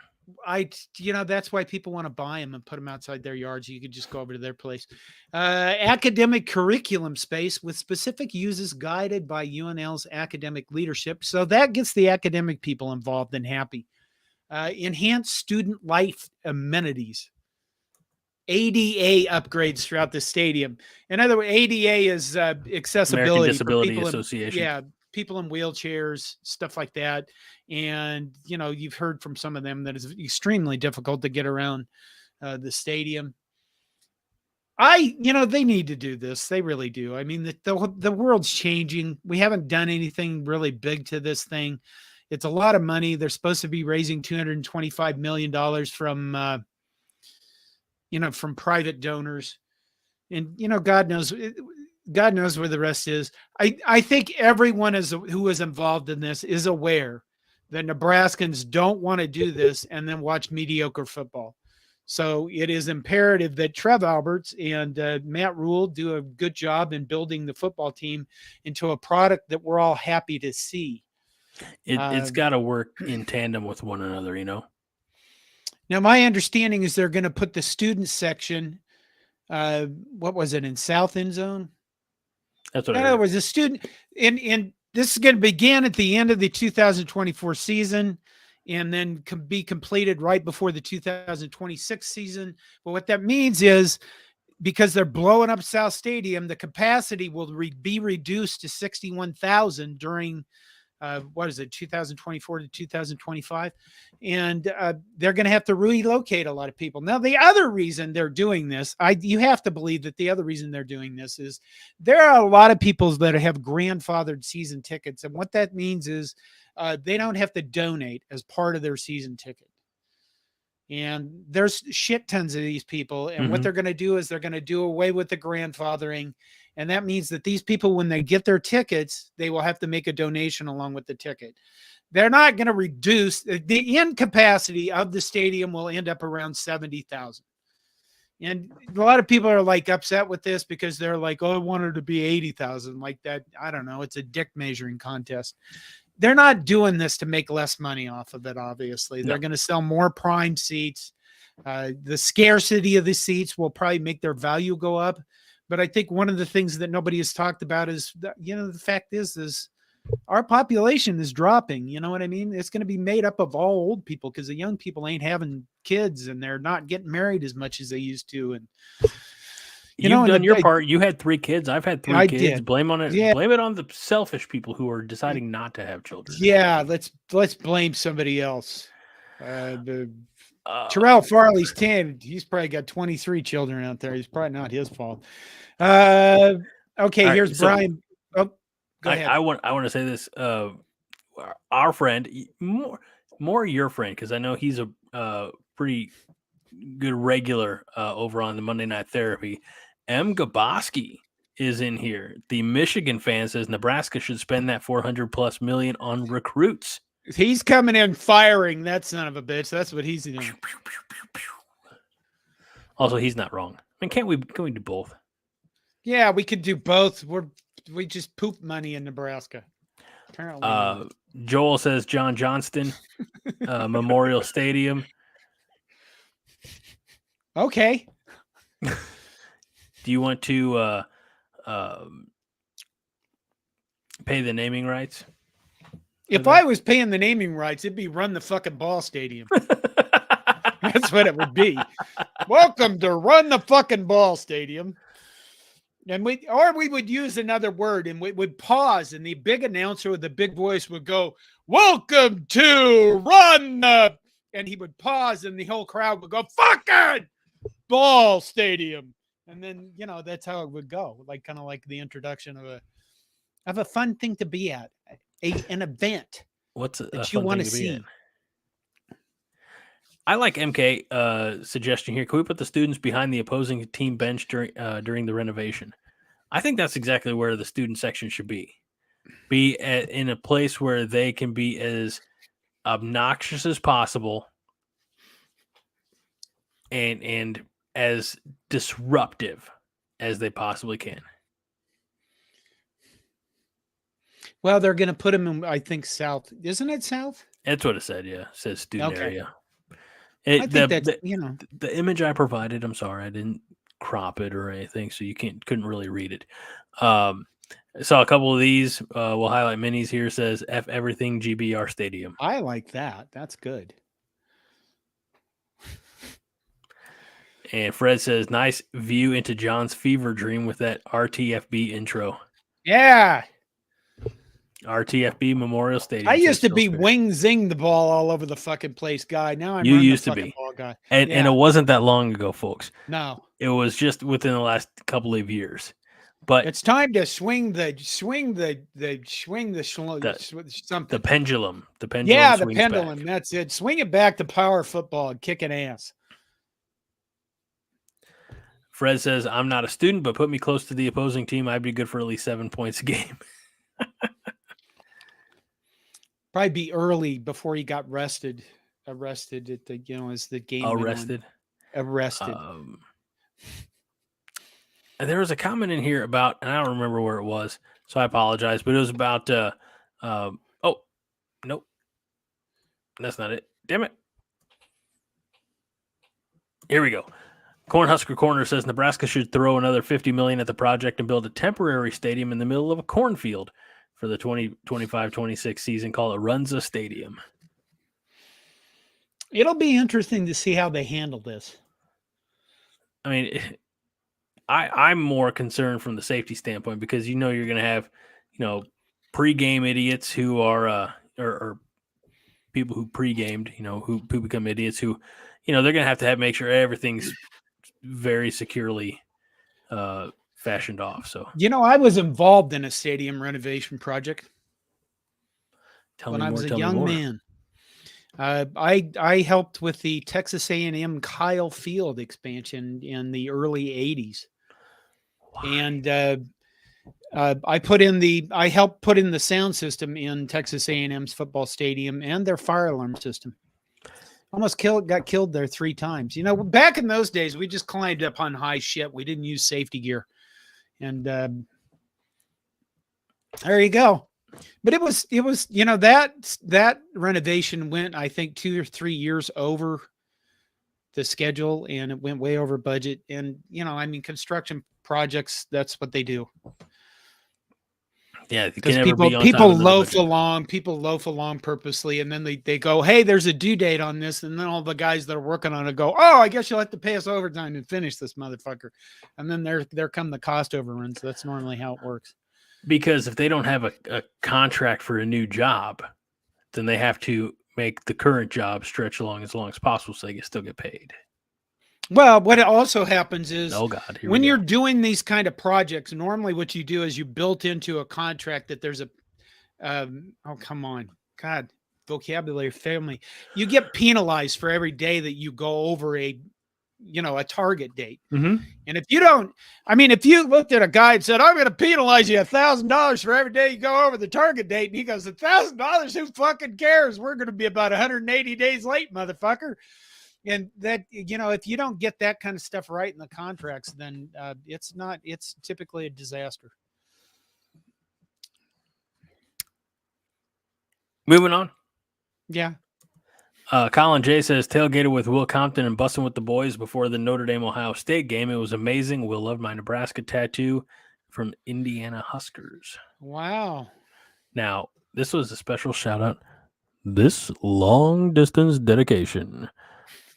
That's why people want to buy them and put them outside their yards. You could just go over to their place. Academic curriculum space with specific uses guided by UNL's academic leadership. So that gets the academic people involved and happy. Enhanced student life amenities. ADA upgrades throughout the stadium. In other words, ADA is accessibility. American Disability Association. People in wheelchairs, stuff like that. And, you've heard from some of them that it's extremely difficult to get around the stadium. They need to do this. They really do. I mean, the world's changing. We haven't done anything really big to this thing. It's a lot of money. They're supposed to be raising $225 million from private donors. And, God knows where the rest is. I think everyone who is involved in this is aware that Nebraskans don't want to do this and then watch mediocre football. So it is imperative that Trev Alberts and Matt Rule do a good job in building the football team into a product that we're all happy to see. It's got to work in tandem with one another, Now, my understanding is they're going to put the student section, what was it, in South End Zone? That's what in other words, the student in this is going to begin at the end of the 2024 season and then be completed right before the 2026 season. But what that means is because they're blowing up South Stadium, the capacity will be reduced to 61,000 during, 2024 to 2025. And they're going to have to relocate a lot of people. Now, the other reason they're doing this, you have to believe that the other reason they're doing this is there are a lot of people that have grandfathered season tickets. And what that means is they don't have to donate as part of their season ticket. And there's shit tons of these people. And what they're going to do is they're going to do away with the grandfathering. And that means that these people, when they get their tickets, they will have to make a donation along with the ticket. They're not going to reduce the end capacity of the stadium will end up around 70,000. And a lot of people are like upset with this because they're like, oh, I wanted it to be 80,000 like that. I don't know. It's a dick measuring contest. They're not doing this to make less money off of it. Obviously, they're going to sell more prime seats. The scarcity of the seats will probably make their value go up. But I think one of the things that nobody has talked about is that, the fact is our population is dropping. You know what I mean? It's going to be made up of all old people because the young people ain't having kids and they're not getting married as much as they used to. And you've done your part. You had 3 kids. I've had 3 kids. Did. Blame on it. Yeah. Blame it on the selfish people who are deciding not to have children. Yeah, let's blame somebody else. Terrell Farley's 10. He's probably got 23 children out there. He's probably not his fault. Okay, right, here's Brian. Oh, go ahead. I want to say this. Our friend, more your friend, because I know he's a pretty good regular over on the Monday Night Therapy. M. Gaboski is in here. The Michigan fan says Nebraska should spend that $400+ million on recruits. He's coming in firing that son of a bitch. That's what he's doing. Also, he's not wrong. I mean, can we do both? Yeah, we could do both. We just poop money in Nebraska. Apparently. Joel says John Johnston Memorial Stadium. Okay. Do you want to pay the naming rights? If I was paying the naming rights, it'd be Run the Fucking Ball Stadium. That's what it would be. Welcome to Run the Fucking Ball Stadium. And we would use another word and we would pause and the big announcer with the big voice would go, welcome to Run the, and he would pause and the whole crowd would go, fucking Ball Stadium. And then, that's how it would go. Like, kind of like the introduction of a fun thing to be at, an event. What's that you want to see? I like MK suggestion here. Can we put the students behind the opposing team bench during the renovation? I think that's exactly where the student section should be. In a place where they can be as obnoxious as possible and as disruptive as they possibly can. Well, they're going to put them in, I think, south. Isn't it south? That's what it said, yeah. It says student area. I think that's, the image I provided, I'm sorry, I didn't crop it or anything, so you couldn't really read it. I saw a couple of these. We'll highlight minis here. Says F everything GBR Stadium. I like that. That's good. And Fred says, nice view into John's fever dream with that RTFB intro. Yeah. RTFB Memorial Stadium. I used to be wing zing the ball all over the fucking place guy. Now I'm used to be ball guy. And it wasn't that long ago, folks. No. It was just within the last couple of years. But it's time to swing the pendulum. The pendulum. Yeah, the pendulum. Back. That's it. Swing it back to power football and kicking ass. Fred says, I'm not a student, but put me close to the opposing team. I'd be good for at least 7 points a game. Probably be early before he got arrested at the, as the game. Arrested. And there was a comment in here about, and I don't remember where it was, so I apologize, but it was about, oh, nope. That's not it. Damn it. Here we go. Cornhusker Corner says Nebraska should throw another $50 million at the project and build a temporary stadium in the middle of a cornfield for the 2025-26 season. Call it Runza Stadium. It'll be interesting to see how they handle this. I mean, I'm more concerned from the safety standpoint because you're going to have, pre-game idiots who are or people who pre-gamed, who become idiots who, they're going to have make sure everything's very securely fashioned off. So I was involved in a stadium renovation project tell when me I more. was a Tell me young more. man. I helped with the Texas A&M Kyle Field expansion in the early '80s, and I helped put in the sound system in Texas A&M's football stadium and their fire alarm system. Got killed there 3 times. Back in those days, we just climbed up on high shit. We didn't use safety gear, and there you go. But it was that renovation went, I think, 2 or 3 years over the schedule, and it went way over budget. And construction projects, that's what they do. Yeah, Because people loaf along purposely, and then they go, hey, there's a due date on this, and then all the guys that are working on it go, oh, I guess you'll have to pay us overtime and finish this motherfucker. And then there come the cost overruns. That's normally how it works. Because if they don't have a contract for a new job, then they have to make the current job stretch along as possible so they can still get paid. Well, what also happens is, oh God, when you're doing these kind of projects, normally what you do is you built into a contract that there's a, oh, come on, God, vocabulary family. You get penalized for every day that you go over a target date. Mm-hmm. And if you don't, if you looked at a guy and said, I'm going to penalize you $1,000 for every day you go over the target date, and he goes, $1,000, who fucking cares? We're going to be about 180 days late, motherfucker. And that, if you don't get that kind of stuff right in the contracts, then it's typically a disaster. Moving on. Yeah. Colin J says, tailgated with Will Compton and busting with the boys before the Notre Dame Ohio State game. It was amazing. Will loved my Nebraska tattoo from Indiana Huskers. Wow. Now, this was a special shout out. This long distance dedication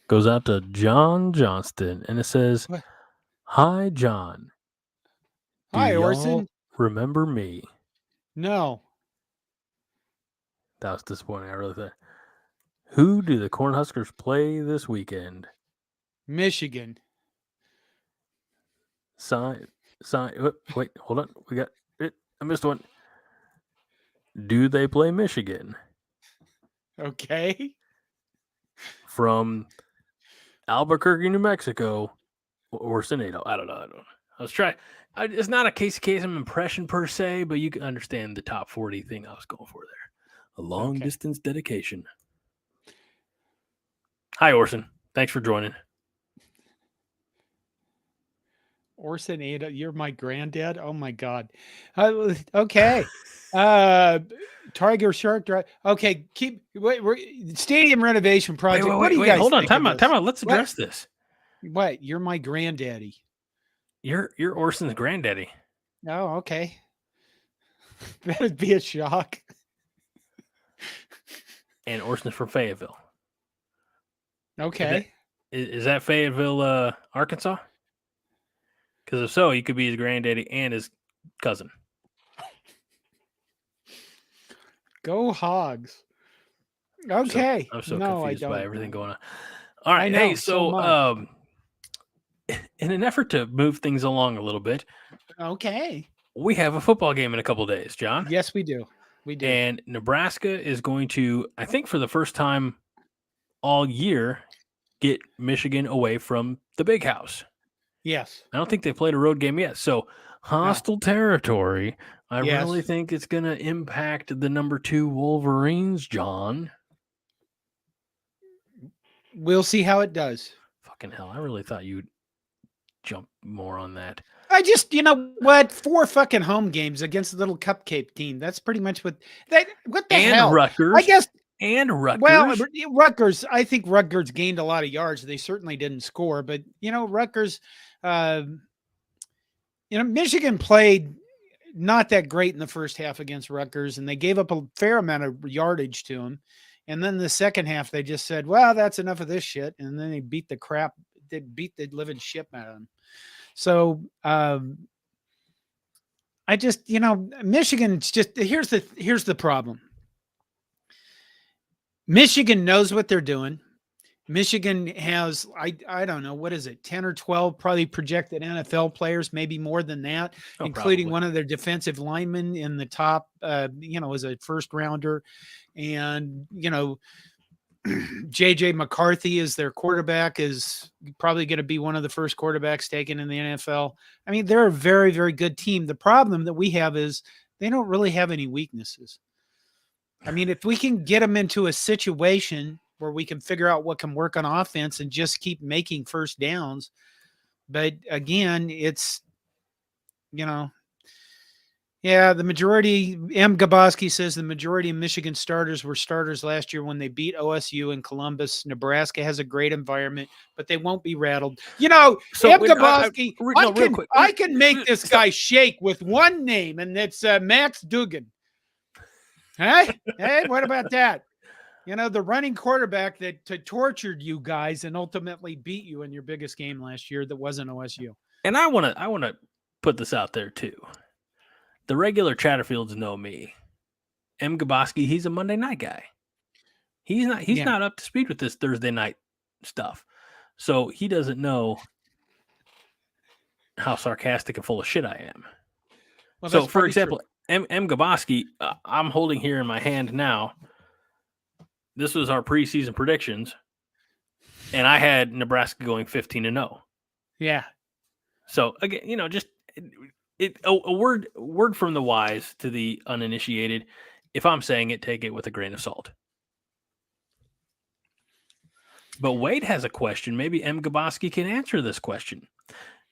goes out to John Johnston, and it says, what? Hi, John. Hi, Orson. Remember me? No. That was disappointing. I really thought. Who do the Cornhuskers play this weekend? Michigan. Sign. Wait, hold on. We got it. I missed one. Do they play Michigan? Okay. From Albuquerque, New Mexico, or Senado. I don't know. I was trying. It's not a case impression per se, but you can understand the top 40 thing I was going for there. A long distance dedication. Hi, Orson. Thanks for joining. Orson Ada, you're my granddad. Oh my God. Okay. Tiger Shark Drive. Okay, stadium renovation project. Wait, what do you guys hold on. think Time of out. Let's address this. What? You're my granddaddy. You're Orson's granddaddy. Oh, okay. That'd be a shock. And Orson's from Fayetteville. Okay. Is that Fayetteville, Arkansas? Because if so, you could be his granddaddy and his cousin. Go Hogs. Okay. I'm so confused by everything going on. All right. Know, hey, so in an effort to move things along a little bit, okay, we have a football game in a couple of days, John. Yes, we do. We do. And Nebraska is going to, I think for the first time all year, get Michigan away from the big house. Yes. I don't think they played a road game yet. So hostile territory. I really think it's going to impact the number 2 Wolverines, John. We'll see how it does. Fucking hell. I really thought you'd jump more on that. I just, 4 fucking home games against a little cupcake team. That's pretty much what the hell? Rutgers. I guess. And Rutgers. Well, Rutgers, I think Rutgers gained a lot of yards. They certainly didn't score, but Rutgers, Michigan played not that great in the first half against Rutgers, and they gave up a fair amount of yardage to them. And then the second half, they just said, well, that's enough of this shit. And then they beat the living shit out of them. So I just, Michigan's just here's the problem. Michigan knows what they're doing. Michigan has, I don't know, what is it, 10 or 12 probably projected NFL players, maybe more than that, including probably one of their defensive linemen in the top, as a first rounder. And, JJ McCarthy is their quarterback, is probably going to be one of the first quarterbacks taken in the NFL. I mean, they're a very, very good team. The problem that we have is they don't really have any weaknesses. I mean, if we can get them into a situation where we can figure out what can work on offense and just keep making first downs. But again, it's, the majority, M. Gaboski says the majority of Michigan starters were starters last year when they beat OSU and Columbus. Nebraska has a great environment, but they won't be rattled. So M. Gaboski, I can make this guy shake with one name, and it's Max Duggan. Hey, what about that? The running quarterback that tortured you guys and ultimately beat you in your biggest game last year that wasn't OSU. And I want to put this out there too. The regular Chatterfields know me. M. Gaboski, he's a Monday night guy. He's not up to speed with this Thursday night stuff. So he doesn't know how sarcastic and full of shit I am. Well, so, for example, M. Gaboski, I'm holding here in my hand now. This was our preseason predictions, and I had Nebraska going 15-0. Yeah. So again, just a word from the wise to the uninitiated. If I'm saying it, take it with a grain of salt. But Wade has a question. Maybe M. Gaboski can answer this question.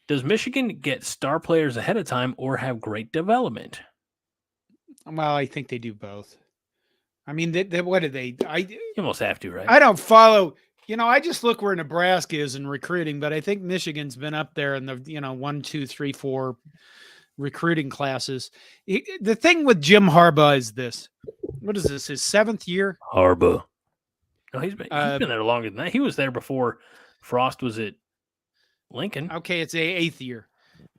Does Michigan get star players ahead of time or have great development? Well, I think they do both. I mean, what do they? You almost have to, right? I don't follow. I just look where Nebraska is in recruiting, but I think Michigan's been up there in the 1, 2, 3, 4 recruiting classes. The thing with Jim Harbaugh is this. What is this? His 7th year? Harbaugh. No, he's been there longer than that. He was there before Frost was at Lincoln. Okay, it's a 8th year.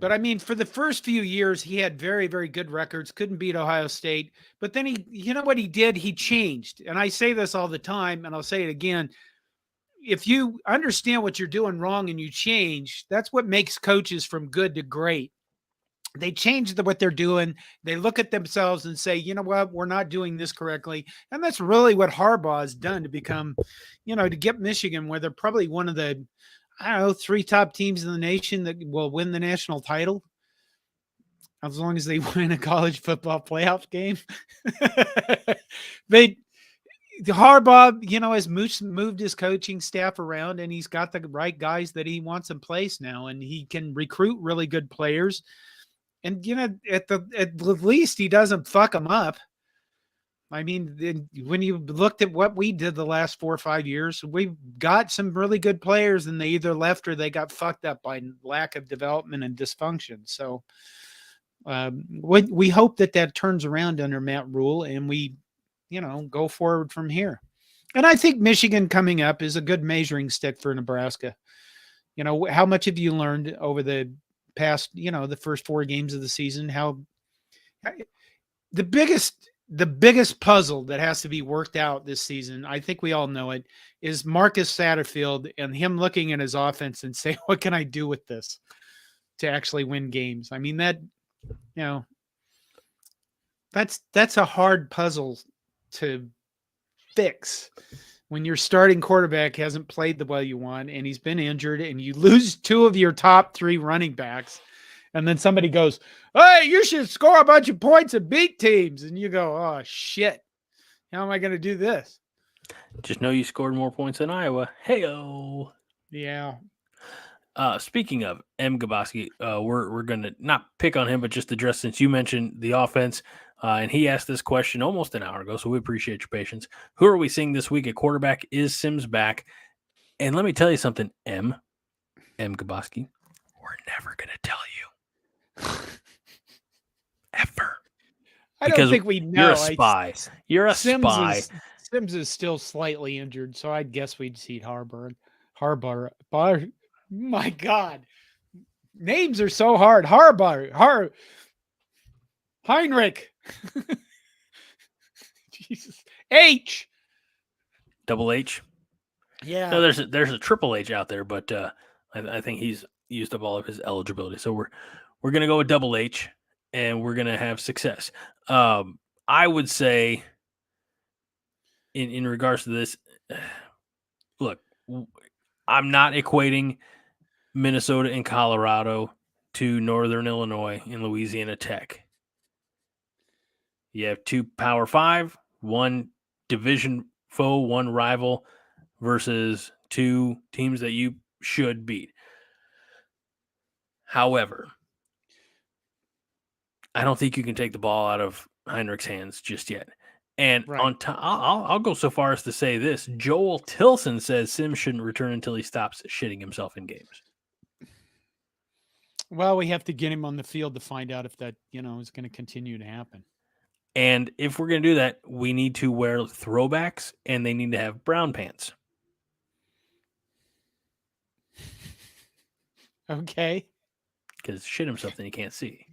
But I mean, for the first few years, he had very, very good records, couldn't beat Ohio State. But then what he did? He changed. And I say this all the time, and I'll say it again. If you understand what you're doing wrong and you change, that's what makes coaches from good to great. They change what they're doing. They look at themselves and say, you know what, we're not doing this correctly. And that's really what Harbaugh has done to become, to get Michigan, where they're probably one of the, 3 top teams in the nation that will win the national title, as long as they win a college football playoff game. Harbaugh, has moved his coaching staff around, and he's got the right guys that he wants in place now, and he can recruit really good players. And, at the least, he doesn't fuck them up. I mean, when you looked at what we did the last 4 or 5 years, we've got some really good players, and they either left or they got fucked up by lack of development and dysfunction. So we hope that turns around under Matt Rule, and we, go forward from here. And I think Michigan coming up is a good measuring stick for Nebraska. How much have you learned over the past, the first 4 games of the season? How the biggest puzzle that has to be worked out this season, I think we all know it, is Marcus Satterfield and him looking at his offense and say, what can I do with this to actually win games? I mean, that's a hard puzzle to fix when your starting quarterback hasn't played the way you want, and he's been injured, and you lose 2 of your top 3 running backs. And then somebody goes, hey, you should score a bunch of points and beat teams. And you go, oh, shit. How am I going to do this? Just know you scored more points than Iowa. Hey-o. Yeah. Speaking of M. Gaboski, we're going to not pick on him, but just address, since you mentioned the offense, and he asked this question almost an hour ago, so we appreciate your patience. Who are we seeing this week at quarterback? Is Sims back? And let me tell you something, M. Gaboski, we're never going to tell you. Ever. I don't think we know. You're a spy. You're a spy. Sims is still slightly injured, so I guess we'd see Harbaugh. My God. Names are so hard. Heinrich. Jesus. H. Double H. Yeah. No, there's a Triple H out there, but I think he's used up all of his eligibility. So we're gonna go with Double H, and we're gonna have success. I would say, in regards to this, look, I'm not equating Minnesota and Colorado to Northern Illinois and Louisiana Tech. You have 2 Power 5, 1 division foe, 1 rival, versus 2 teams that you should beat. However, I don't think you can take the ball out of Heinrich's hands just yet. And Right. I'll go so far as to say this: Joel Tilson says Sims shouldn't return until he stops shitting himself in games. Well, we have to get him on the field to find out if that, is going to continue to happen. And if we're going to do that, we need to wear throwbacks, and they need to have brown pants. Okay. Because shit himself, then you can't see.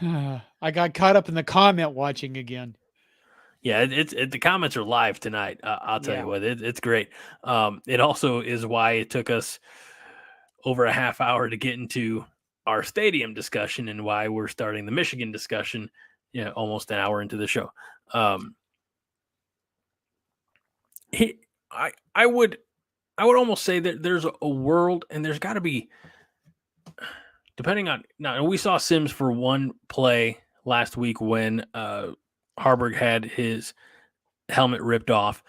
I got caught up in the comment watching again. Yeah, the comments are live tonight. I'll tell you what, it's great. It also is why it took us over a half hour to get into our stadium discussion, and why we're starting the Michigan discussion, almost an hour into the show. I would almost say that there's a world, and there's got to be, depending on, now we saw Sims for one play last week when Harburg had his helmet ripped off,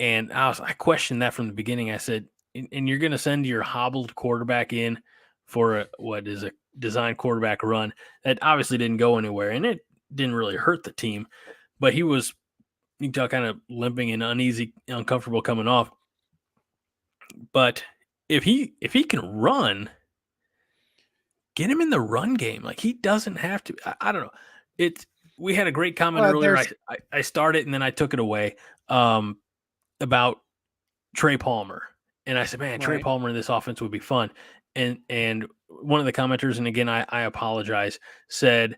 and I questioned that from the beginning. I said, and you're going to send your hobbled quarterback in for what is a design quarterback run that obviously didn't go anywhere, and it didn't really hurt the team, but he was, you can tell, kind of limping and uneasy, uncomfortable coming off. But if he can run, get him in the run game. Like, he doesn't have to. I don't know. We had a great comment earlier. I started and then I took it away about Trey Palmer, and I said, man, Trey Palmer in this offense would be fun. And one of the commenters, and again, I apologize, said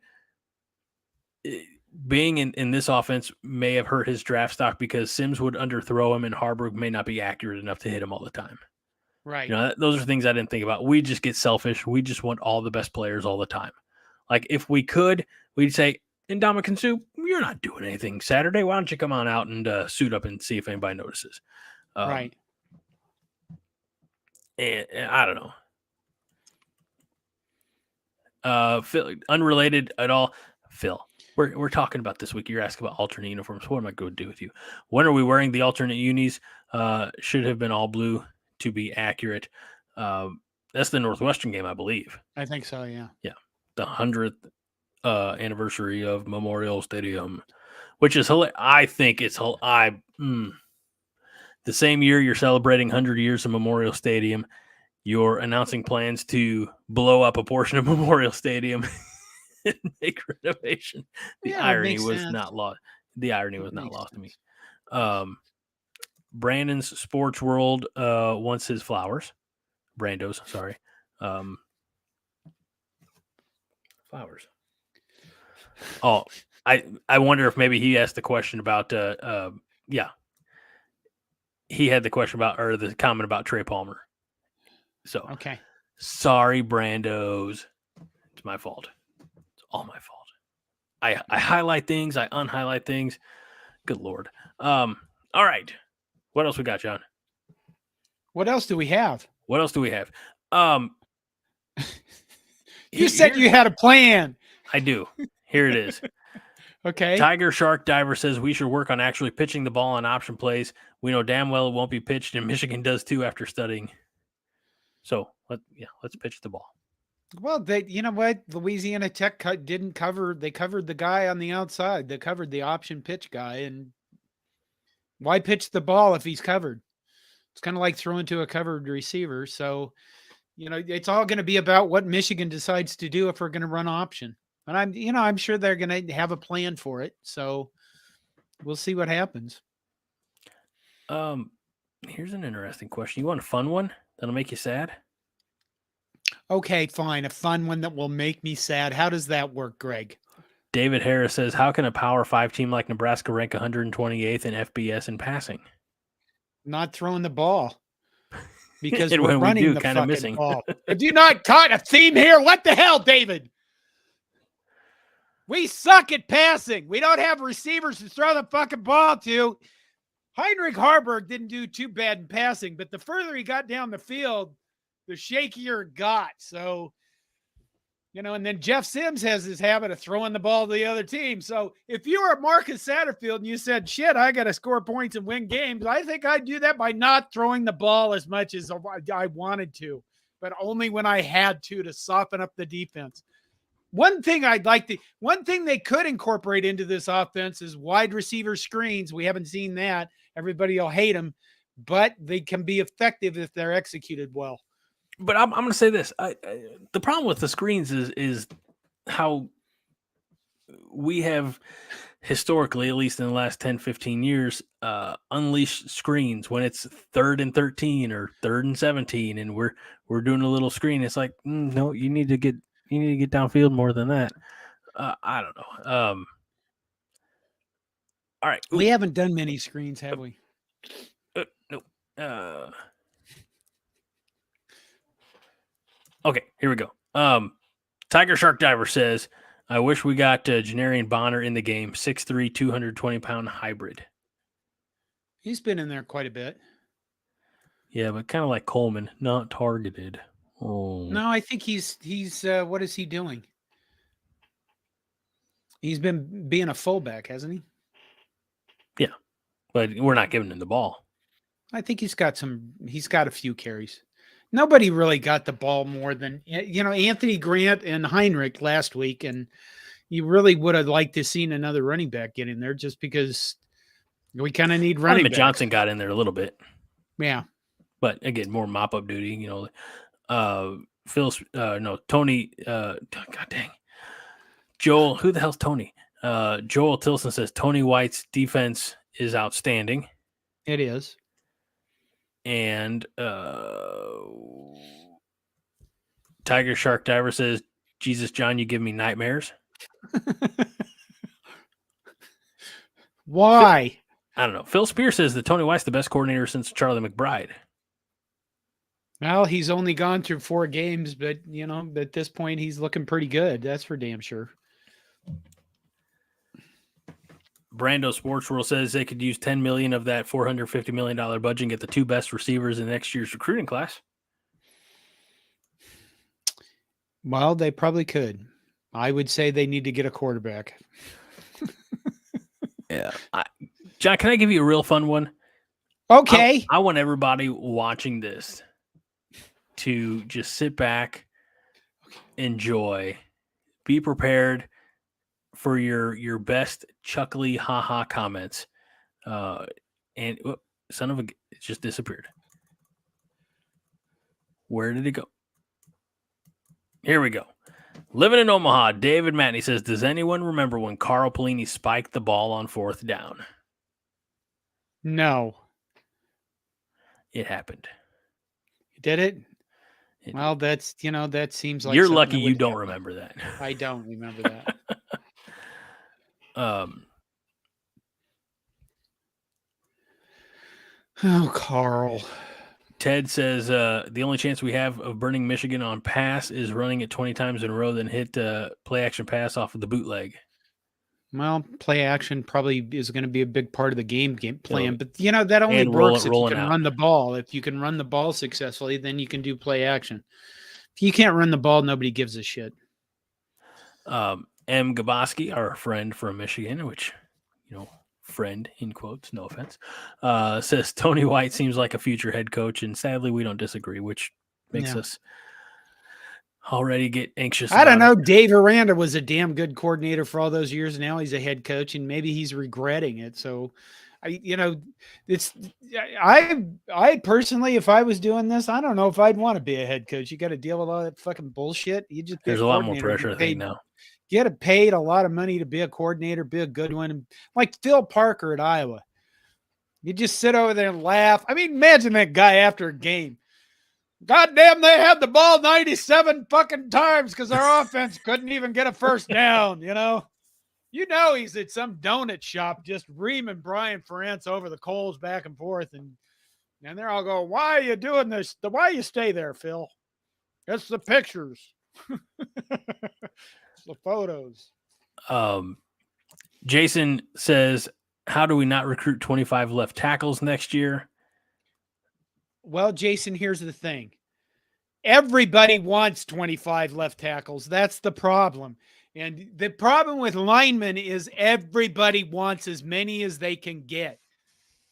being in this offense may have hurt his draft stock because Sims would underthrow him and Harburg may not be accurate enough to hit him all the time. Right. Those are things I didn't think about. We just get selfish. We just want all the best players all the time. Like, if we could, we'd say, Ndamukong Suh, you're not doing anything Saturday. Why don't you come on out and suit up and see if anybody notices? Right. And I don't know. Phil, unrelated at all. Phil, we're talking about this week. You're asking about alternate uniforms. What am I going to do with you? When are we wearing the alternate unis? Should have been all blue to be accurate. That's the Northwestern game, I believe. I think so, yeah. Yeah. The 100th anniversary of Memorial Stadium, which is hilarious. I think it's the same year you're celebrating 100 years of Memorial Stadium, you're announcing plans to blow up a portion of Memorial Stadium and make renovation. The irony was not lost. The irony was not lost to me. Brandon's Sports World wants his flowers. Brando's, sorry. Flowers. Oh, I wonder if maybe he asked the question about he had the question about, or the comment about Trey Palmer. So okay. Sorry, Brandos. It's my fault. It's all my fault. I highlight things, I unhighlight things. Good Lord. All right. What else we got, John? What else do we have? You said you had a plan. I do. Here it is. Okay. Tiger Shark Diver says we should work on actually pitching the ball on option plays. We know damn well it won't be pitched, and Michigan does too after studying. So let's pitch the ball. Well, you know what? Louisiana Tech didn't cover. They covered the guy on the outside. They covered the option pitch guy. And why pitch the ball if he's covered? It's kind of like throwing to a covered receiver. So, it's all going to be about what Michigan decides to do if we're going to run option. And I'm sure they're going to have a plan for it. So we'll see what happens. Here's an interesting question. You want a fun one? that'll make you sad? Okay, fine. A fun one that will make me sad. How does that work, Greg? David Harris says, how can a Power 5 team like Nebraska rank 128th in FBS in passing? Not throwing the ball. Because And we're when we running do, the kind of fucking missing. ball. Do you not caught a theme here? What the hell, David? We suck at passing. We don't have receivers to throw the fucking ball to. Heinrich Harburg didn't do too bad in passing, but the further he got down the field, the shakier it got. So, and then Jeff Sims has his habit of throwing the ball to the other team. So if you were Marcus Satterfield and you said, shit, I got to score points and win games, I think I'd do that by not throwing the ball as much as I wanted to, but only when I had to soften up the defense. One thing they could incorporate into this offense is wide receiver screens. We haven't seen that. Everybody will hate them, but they can be effective if they're executed well. But I'm going to say this. The problem with the screens is how we have historically, at least in the last 10, 15 years, unleashed screens when it's 3rd and 13 or 3rd and 17, and we're doing a little screen. It's like, no, you need to get downfield more than that. I don't know. All right. We haven't done many screens, have we? No. Okay, here we go. Tiger Shark Diver says, I wish we got Janarian Bonner in the game, 6'3", 220-pound hybrid. He's been in there quite a bit. Yeah, but kind of like Coleman, not targeted. Oh. No, I think he's what is he doing? He's been being a fullback, hasn't he? Yeah, but we're not giving him the ball. I think he's got a few carries. Nobody really got the ball more than, Anthony Grant and Heinrich last week. And you really would have liked to seen another running back get in there just because we kind of need running back. Johnson got in there a little bit. Yeah. But again, more mop up duty, Tony, God dang. Joel, who the hell's Tony? Joel Tilson says Tony White's defense is outstanding. It is. And Tiger Shark Diver says, Jesus, John, you give me nightmares. Why? I don't know. Phil Spear says that Tony White's the best coordinator since Charlie McBride. Well, he's only gone through 4 games, but, at this point, he's looking pretty good. That's for damn sure. Brando Sports World says they could use $10 million of that $450 million budget and get the 2 best receivers in next year's recruiting class. Well, they probably could. I would say they need to get a quarterback. Yeah. John, can I give you a real fun one? Okay. I want everybody watching this to just sit back, enjoy, be prepared for your best chuckly ha-ha comments. And son of a, it just disappeared. Where did it go? Here we go. Living in Omaha, David Matney says, does anyone remember when Carl Pelini spiked the ball on 4th down? No. It happened. Did it? Well, that's, that seems like you're lucky you don't remember that. I don't remember that. Oh, Carl. Ted says the only chance we have of burning Michigan on pass is running it 20 times in a row, then hit play action pass off of the bootleg. Well, play action probably is going to be a big part of the game plan, but that only works if you can run the ball. If you can run the ball successfully, then you can do play action. If you can't run the ball, nobody gives a shit. M. Gaboski, our friend from Michigan, which, friend in quotes, no offense, says Tony White seems like a future head coach, and sadly we don't disagree, which makes us already get anxious. I don't know. Dave Aranda was a damn good coordinator for all those years. Now he's a head coach, and maybe he's regretting it. So, I personally, if I was doing this, I don't know if I'd want to be a head coach. You got to deal with all that fucking bullshit. There's a lot more pressure, I think, now. Get paid a lot of money to be a coordinator, be a good one. Like Phil Parker at Iowa. You just sit over there and laugh. I mean, imagine that guy after a game. Goddamn, they had the ball 97 fucking times because our offense couldn't even get a first down, you know? You know he's at some donut shop just reaming Brian Ferentz over the coals back and forth. And they're all going, why are you doing this? Why you stay there, Phil? It's the pictures. It's the photos. Jason says, how do we not recruit 25 left tackles next year? Well, Jason, here's the thing. Everybody wants 25 left tackles. That's the problem. And the problem with linemen is everybody wants as many as they can get.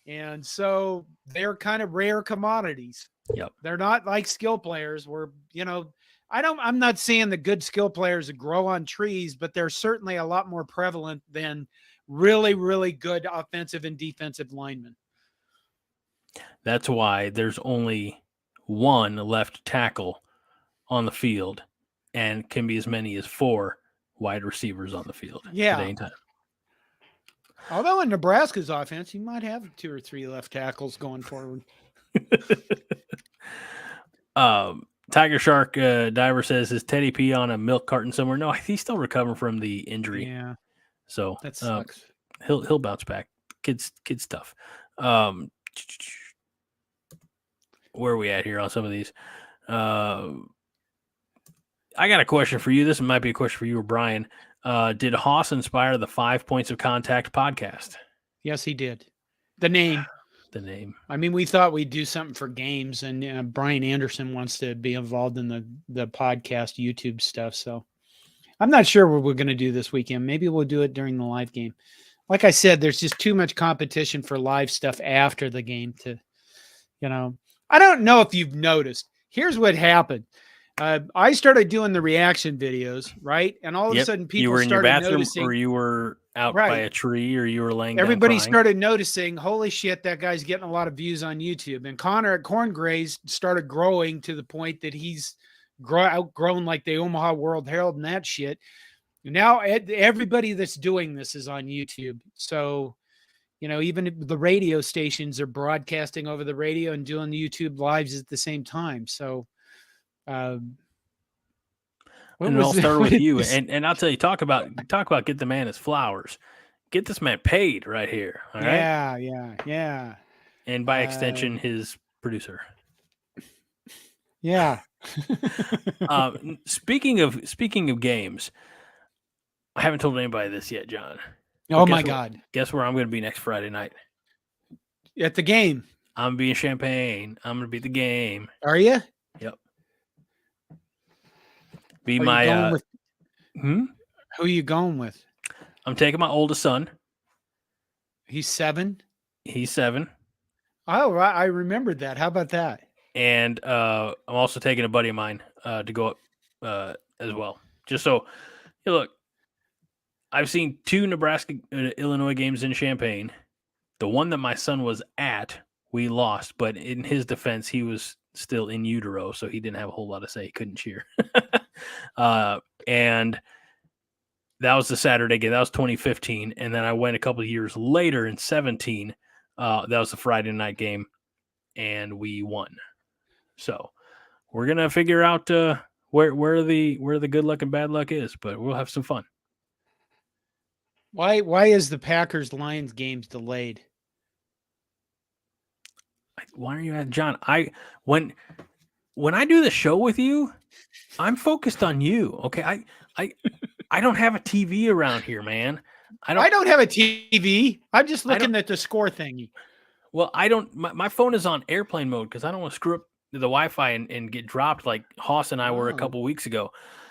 And so they're kind of rare commodities. Yep. They're not like skill players where, you know, I'm not saying the good skill players that grow on trees, but they're certainly a lot more prevalent than really, really good offensive and defensive linemen. That's why there's only one left tackle on the field and can be as many as 4 wide receivers on the field at any time. Although in Nebraska's offense, you might have 2 or 3 left tackles going forward. Tiger Shark Diver says, is Teddy P on a milk carton somewhere? No, he's still recovering from the injury. Yeah. So that sucks. He'll bounce back. Kids stuff. Where are we at here on some of these? I got a question for you. This might be a question for you or Brian. Did Haas inspire the 5 Points of Contact podcast? Yes, he did. The name. I mean, we thought we'd do something for games, and Brian Anderson wants to be involved in the podcast YouTube stuff. So I'm not sure what we're going to do this weekend. Maybe we'll do it during the live game. Like I said, there's just too much competition for live stuff after the game to, you know. I don't know if you've noticed. Here's what happened. I started doing the reaction videos, right? And all of a sudden people started noticing. You were in your bathroom or you were out by a tree or you were laying down Everybody crying. Started noticing, holy shit, that guy's getting a lot of views on YouTube. And Connor at Corngrays started growing to the point that he's outgrown like the Omaha World Herald and that shit. Now everybody that's doing this is on YouTube. So, you know, even the radio stations are broadcasting over the radio and doing the YouTube lives at the same time. So, and it all started with you. And I'll tell you, talk about get the man his flowers. Get this man paid right here. All right. Yeah. And by extension, his producer. Yeah. Speaking of games, I haven't told anybody this yet, John. Oh my God. Guess where I'm going to be next Friday night? At the game. I'm being Champaign. I'm going to be at the game. Are you? Yep. Who are you going with? I'm taking my oldest son. He's 7? He's 7. Oh, I remembered that. How about that? And I'm also taking a buddy of mine to go up as well. Just so, hey, look, I've seen 2 Nebraska-Illinois games in Champaign. The one that my son was at, we lost. But in his defense, he was still in utero, so he didn't have a whole lot to say. He couldn't cheer. And that was the Saturday game. That was 2015. And then I went a couple of years later in 17. That was the Friday night game, and we won. So we're gonna figure out where the good luck and bad luck is, but we'll have some fun. Why is the Packers-Lions games delayed? Why are you at John? When I do the show with you, I'm focused on you. Okay, I don't have a TV around here, man. I don't have a TV. I'm just looking at the score thingy. Well, I don't. My phone is on airplane mode because I don't want to screw up the Wi-Fi and get dropped like Haas and I were a couple weeks ago.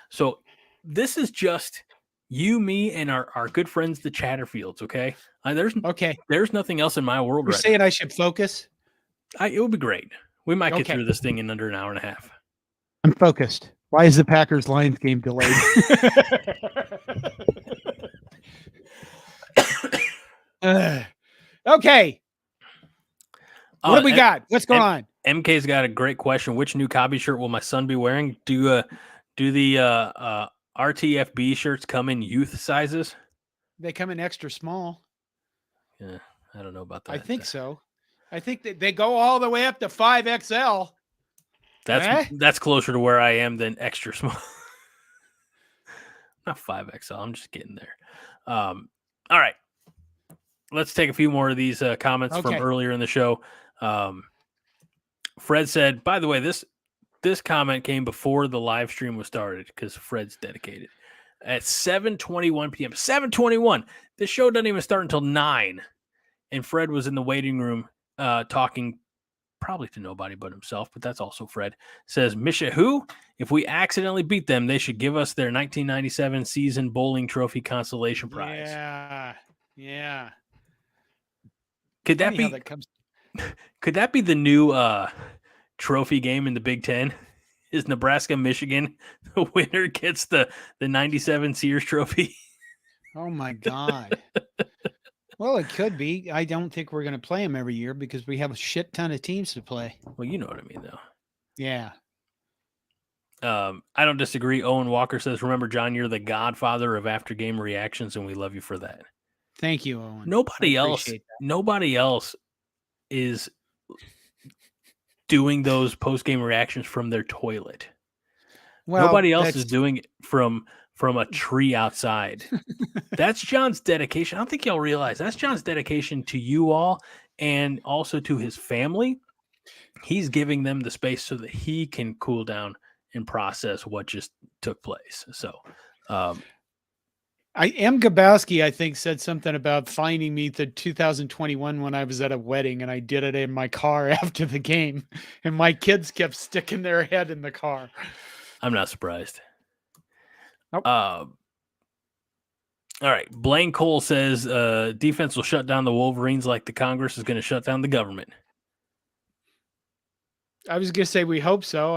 So this is just you, me, and our good friends, the Chatterfields. Okay, there's nothing else in my world. You're saying I should focus? It would be great. We might get through this thing in under an hour and a half. I'm focused. Why is the Packers-Lions game delayed? Okay. What do we got? What's going on? MK's got a great question. Which new Cobby shirt will my son be wearing? Do the RTFB shirts come in youth sizes? They come in extra small. Yeah, I don't know about that. I think so. I think that they go all the way up to 5XL. That's closer to where I am than extra small. Not 5XL. I'm just getting there. All right. Let's take a few more of these comments from earlier in the show. Fred said, by the way, this comment came before the live stream was started because Fred's dedicated. At 7:21 p.m. 7:21. This show doesn't even start until 9. And Fred was in the waiting room talking probably to nobody but himself, but that's also Fred. Says, Misha who? If we accidentally beat them, they should give us their 1997 season bowling trophy consolation prize. Yeah. Could that be could that be the new trophy game in the Big Ten? Is Nebraska Michigan the winner gets the 97 Sears trophy? Oh my God. Well, it could be. I don't think we're going to play them every year because we have a shit ton of teams to play. Well, you know what I mean, though. Yeah. I don't disagree. Owen Walker says, remember, John, you're the godfather of after game reactions, and we love you for that. Thank you, Owen. Nobody else is doing those post-game reactions from their toilet. Well, nobody else is doing it from a tree outside. That's John's dedication. I don't think y'all realize that's John's dedication to you all and also to his family. He's giving them the space so that he can cool down and process what just took place. So, M. Gabowski, I think, said something about finding me the 2021 when I was at a wedding, and I did it in my car after the game, and my kids kept sticking their head in the car. I'm not surprised. Nope. All right. Blaine Cole says defense will shut down the Wolverines like the Congress is going to shut down the government. I was going to say we hope so.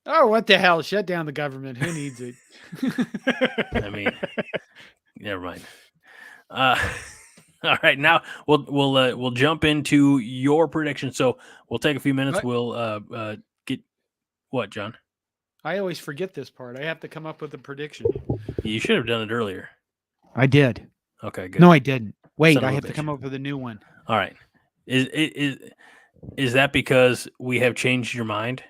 What the hell? Shut down the government. Who needs it? I mean, never mind. All right, now we'll jump into your prediction. So we'll take a few minutes. What? We'll get what, John? I always forget this part. I have to come up with a prediction. You should have done it earlier. I did. Okay, good. No, I didn't. Wait, I have to come up with a new one. All right. Is that because we have changed your mind?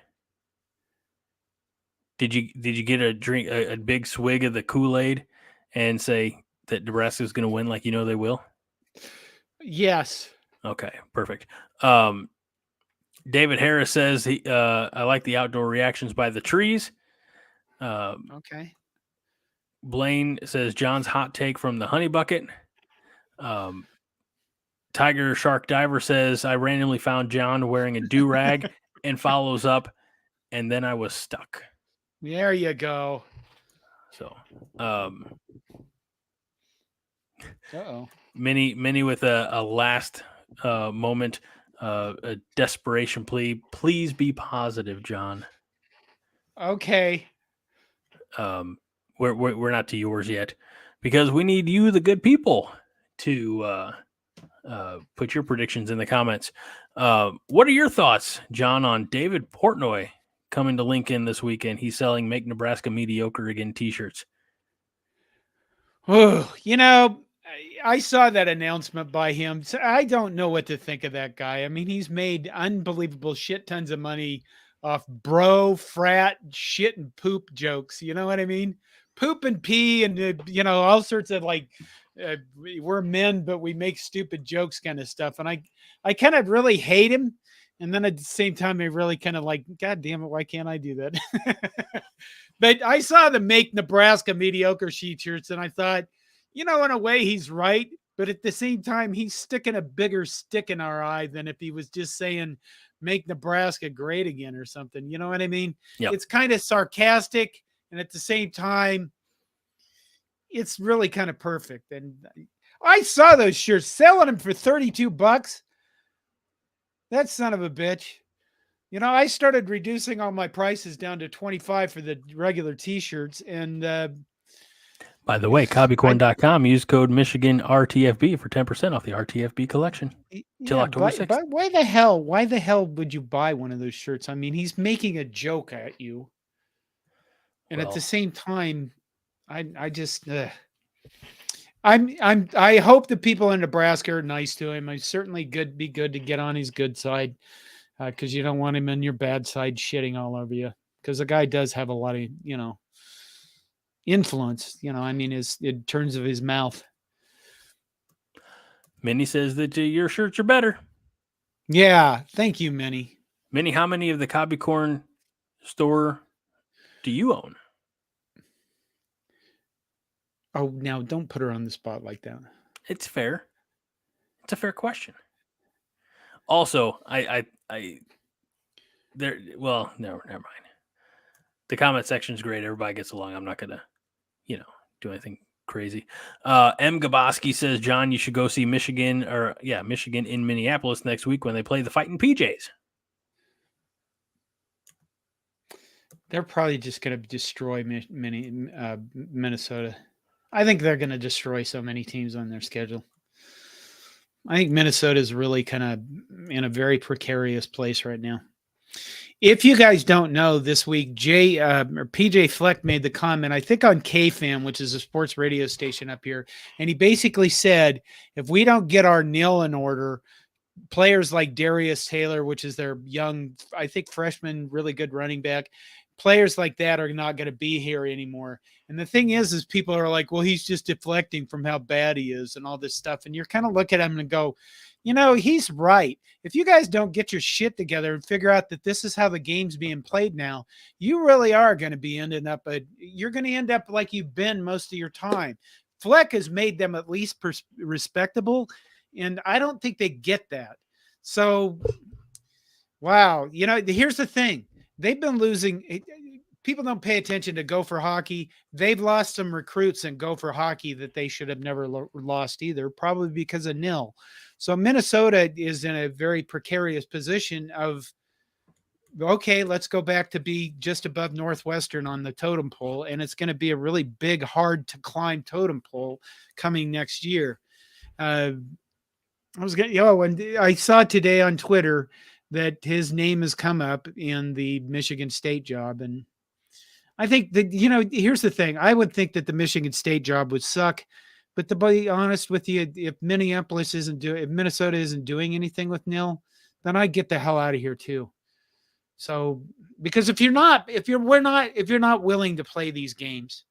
Did you get a big swig of the Kool-Aid and say that Nebraska is going to win like you know they will? Yes. Okay, perfect. David Harris says I like the outdoor reactions by the trees. Okay. Blaine says John's hot take from the honey bucket. Tiger Shark Diver says I randomly found John wearing a do-rag and follows up, and then I was stuck. There you go. So, many with a last moment, a desperation plea. Please be positive, John. Okay. We're not to yours yet because we need you, the good people, to put your predictions in the comments. What are your thoughts, John, on David Portnoy coming to Lincoln this weekend? He's selling Make Nebraska Mediocre Again t-shirts. Oh, I saw that announcement by him. So I don't know what to think of that guy. I mean, he's made unbelievable shit tons of money off bro, frat, shit and poop jokes. You know what I mean? Poop and pee and, all sorts of we're men, but we make stupid jokes kind of stuff. And I kind of really hate him. And then at the same time, I really kind of God damn it, why can't I do that? But I saw the Make Nebraska Mediocre t-shirts and I thought, in a way he's right. But at the same time, he's sticking a bigger stick in our eye than if he was just saying, make Nebraska great again or something. You know what I mean? Yep. It's kind of sarcastic. And at the same time, it's really kind of perfect. And I saw those shirts selling them for $32. That son of a bitch. I started reducing all my prices down to $25 for the regular t-shirts. And by the way, cobbycorn.com, use code Michigan RTFB for 10% off the RTFB collection till October 6th. But why the hell would you buy one of those shirts? I mean, he's making a joke at you. And at the same time, I just I hope the people in Nebraska are nice to him. I certainly be good to get on his good side. because you don't want him in your bad side shitting all over you. Because the guy does have a lot of, influence, I mean, in terms of his mouth. Minnie says that your shirts are better. Yeah, thank you, Minnie. Minnie, how many of the Cobby Corn store do you own? Oh, now don't put her on the spot like that. It's fair. It's a fair question. Also, well, never mind. The comment section's great. Everybody gets along. I'm not gonna, do anything crazy. M. Gaboski says, John, you should go see Michigan in Minneapolis next week when they play the Fighting PJs. They're probably just going to destroy Minnesota. I think they're going to destroy so many teams on their schedule. I think Minnesota is really kind of in a very precarious place right now. If you guys don't know, this week, PJ Fleck made the comment, I think on KFAM, which is a sports radio station up here, and he basically said, if we don't get our nil in order, players like Darius Taylor, which is their young, I think freshman, really good running back, players like that are not going to be here anymore. And the thing is people are like, well, he's just deflecting from how bad he is and all this stuff. And you're kind of look at him and go, he's right. If you guys don't get your shit together and figure out that this is how the game's being played now, you really are going to be you're going to end up like you've been most of your time. Fleck has made them at least respectable. And I don't think they get that. So, wow. Here's the thing. They've been losing. People don't pay attention to Gopher hockey. They've lost some recruits in Gopher hockey that they should have never lost either, probably because of nil. So Minnesota is in a very precarious position of, okay, let's go back to be just above Northwestern on the totem pole. And it's going to be a really big, hard to climb totem pole coming next year. And I saw today on Twitter that his name has come up in the Michigan State job. And I think that, here's the thing. I would think that the Michigan State job would suck. But to be honest with you, if Minnesota isn't doing anything with nil, then I get the hell out of here too. So, because if you're not willing to play these games,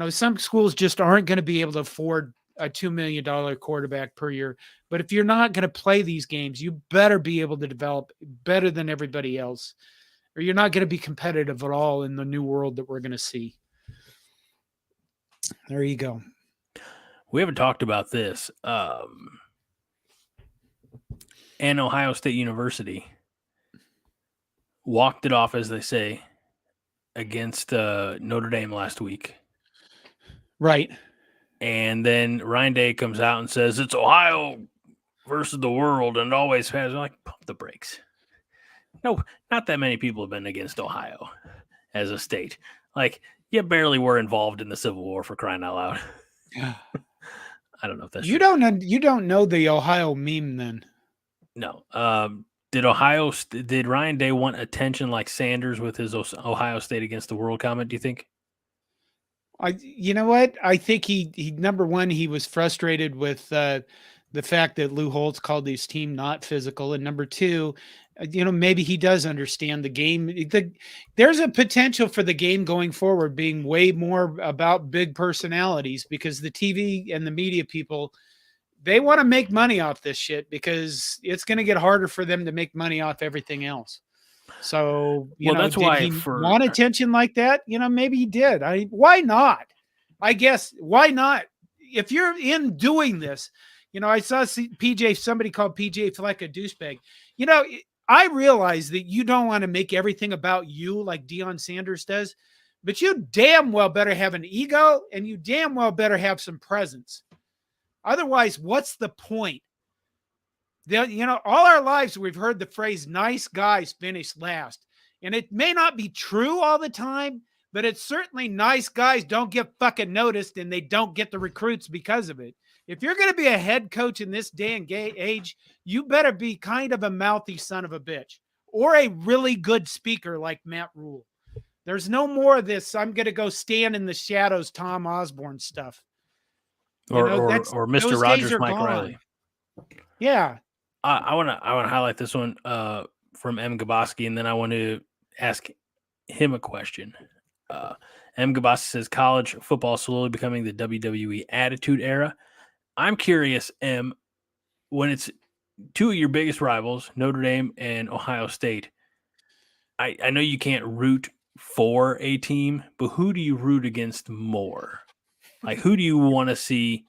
some schools just aren't going to be able to afford a $2 million quarterback per year. But if you're not going to play these games, you better be able to develop better than everybody else, or you're not going to be competitive at all in the new world that we're going to see. There you go. We haven't talked about this. And Ohio State University walked it off, as they say, against Notre Dame last week. Right. And then Ryan Day comes out and says, it's Ohio versus the world, and it always has. I'm like, pump the brakes. No, not that many people have been against Ohio as a state. Like, you barely were involved in the Civil War, for crying out loud. I don't know if that's you true. You don't know the Ohio meme then. No. Did Ryan Day want attention like Sanders with his Ohio State against the world comment, do you think? You know what? I think he number one, he was frustrated with the fact that Lou Holtz called his team not physical. And number two, maybe he does understand the game. There's a potential for the game going forward being way more about big personalities, because the TV and the media people, they want to make money off this shit, because it's going to get harder for them to make money off everything else. So, that's why he want attention like that? Maybe he did. Why not? I guess, why not? If you're in doing this, I saw somebody called PJ Fleck a douchebag. I realize that you don't want to make everything about you like Deion Sanders does, but you damn well better have an ego, and you damn well better have some presence. Otherwise, what's the point? All our lives we've heard the phrase nice guys finish last. And it may not be true all the time, but it's certainly nice guys don't get fucking noticed, and they don't get the recruits because of it. If you're going to be a head coach in this day and age, you better be kind of a mouthy son of a bitch, or a really good speaker like Matt Rule. There's no more of this, I'm going to go stand in the shadows, Tom Osborne stuff. Or Mr. Rogers, Mike gone. Riley. Yeah. I want to highlight this one. from M. Gaboski, and then I want to ask him a question. M. Gaboski says college football slowly becoming the WWE Attitude Era. I'm curious, M, when it's two of your biggest rivals, Notre Dame and Ohio State, I know you can't root for a team, but who do you root against more? Like, who do you want to see,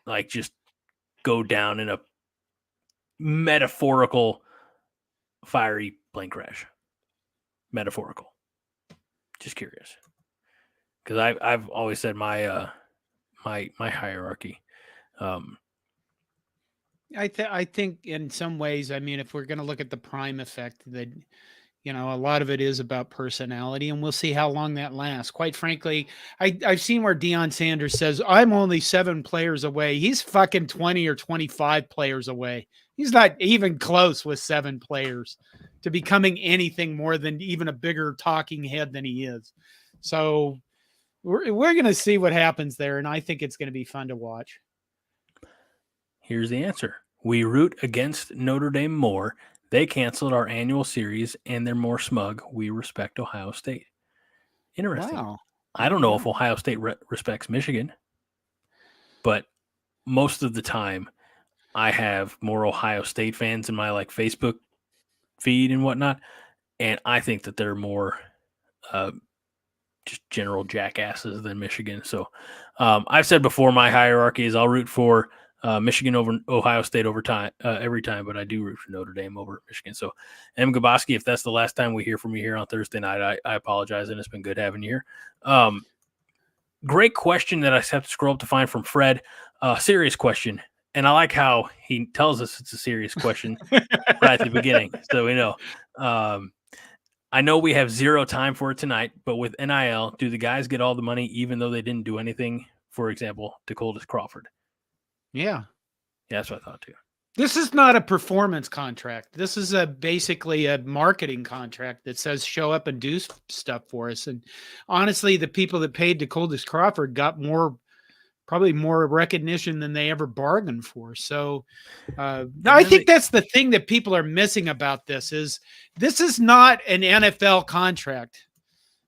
like, just go down in a metaphorical fiery plane crash? Metaphorical. Just curious, because I've always said my my hierarchy. I think in some ways, I mean, if we're going to look at the prime effect, that a lot of it is about personality, and we'll see how long that lasts. Quite frankly, I've seen where Deion Sanders says, "I'm only 7 players away." He's fucking 20 or 25 players away. He's not even close with 7 players to becoming anything more than even a bigger talking head than he is. So we're going to see what happens there, and I think it's going to be fun to watch. Here's the answer. We root against Notre Dame more. They canceled our annual series, and they're more smug. We respect Ohio State. Interesting. Wow. I don't know if Ohio State respects Michigan, but most of the time I have more Ohio State fans in my Facebook feed and whatnot, and I think that they're more just general jackasses than Michigan. So I've said before, my hierarchy is I'll root for Michigan over Ohio State over time every time, but I do root for Notre Dame over Michigan. So, M. Gaboski, if that's the last time we hear from you here on Thursday night, I apologize, and it's been good having you here. Great question that I have to scroll up to find from Fred. Serious question, and I like how he tells us it's a serious question right at the beginning, so we know. I know we have zero time for it tonight, but with NIL, do the guys get all the money even though they didn't do anything? For example, Dakotas Crawford. Yeah, that's what I thought too. This is not a performance contract. This is basically a marketing contract that says show up and do stuff for us. And honestly, the people that paid Dakotas Crawford got probably more recognition than they ever bargained for. So I think that's the thing that people are missing about this is not an NFL contract.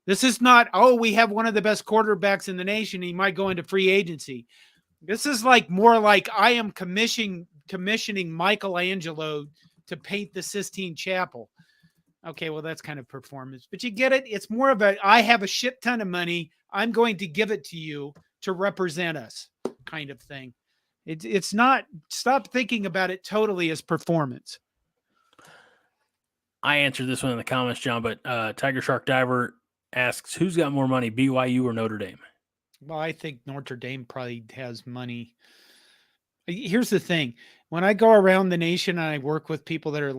This is not, we have one of the best quarterbacks in the nation. He might go into free agency. This is more like I am commissioning Michelangelo to paint the Sistine Chapel. Okay, well, that's kind of performance, but you get it. It's more of I have a shit ton of money. I'm going to give it to you to represent us kind of thing. It's not, stop thinking about it totally as performance. I answered this one in the comments, John, but Tiger Shark Diver asks, who's got more money, BYU or Notre Dame? Well, I think Notre Dame probably has money. Here's the thing. When I go around the nation and I work with people that are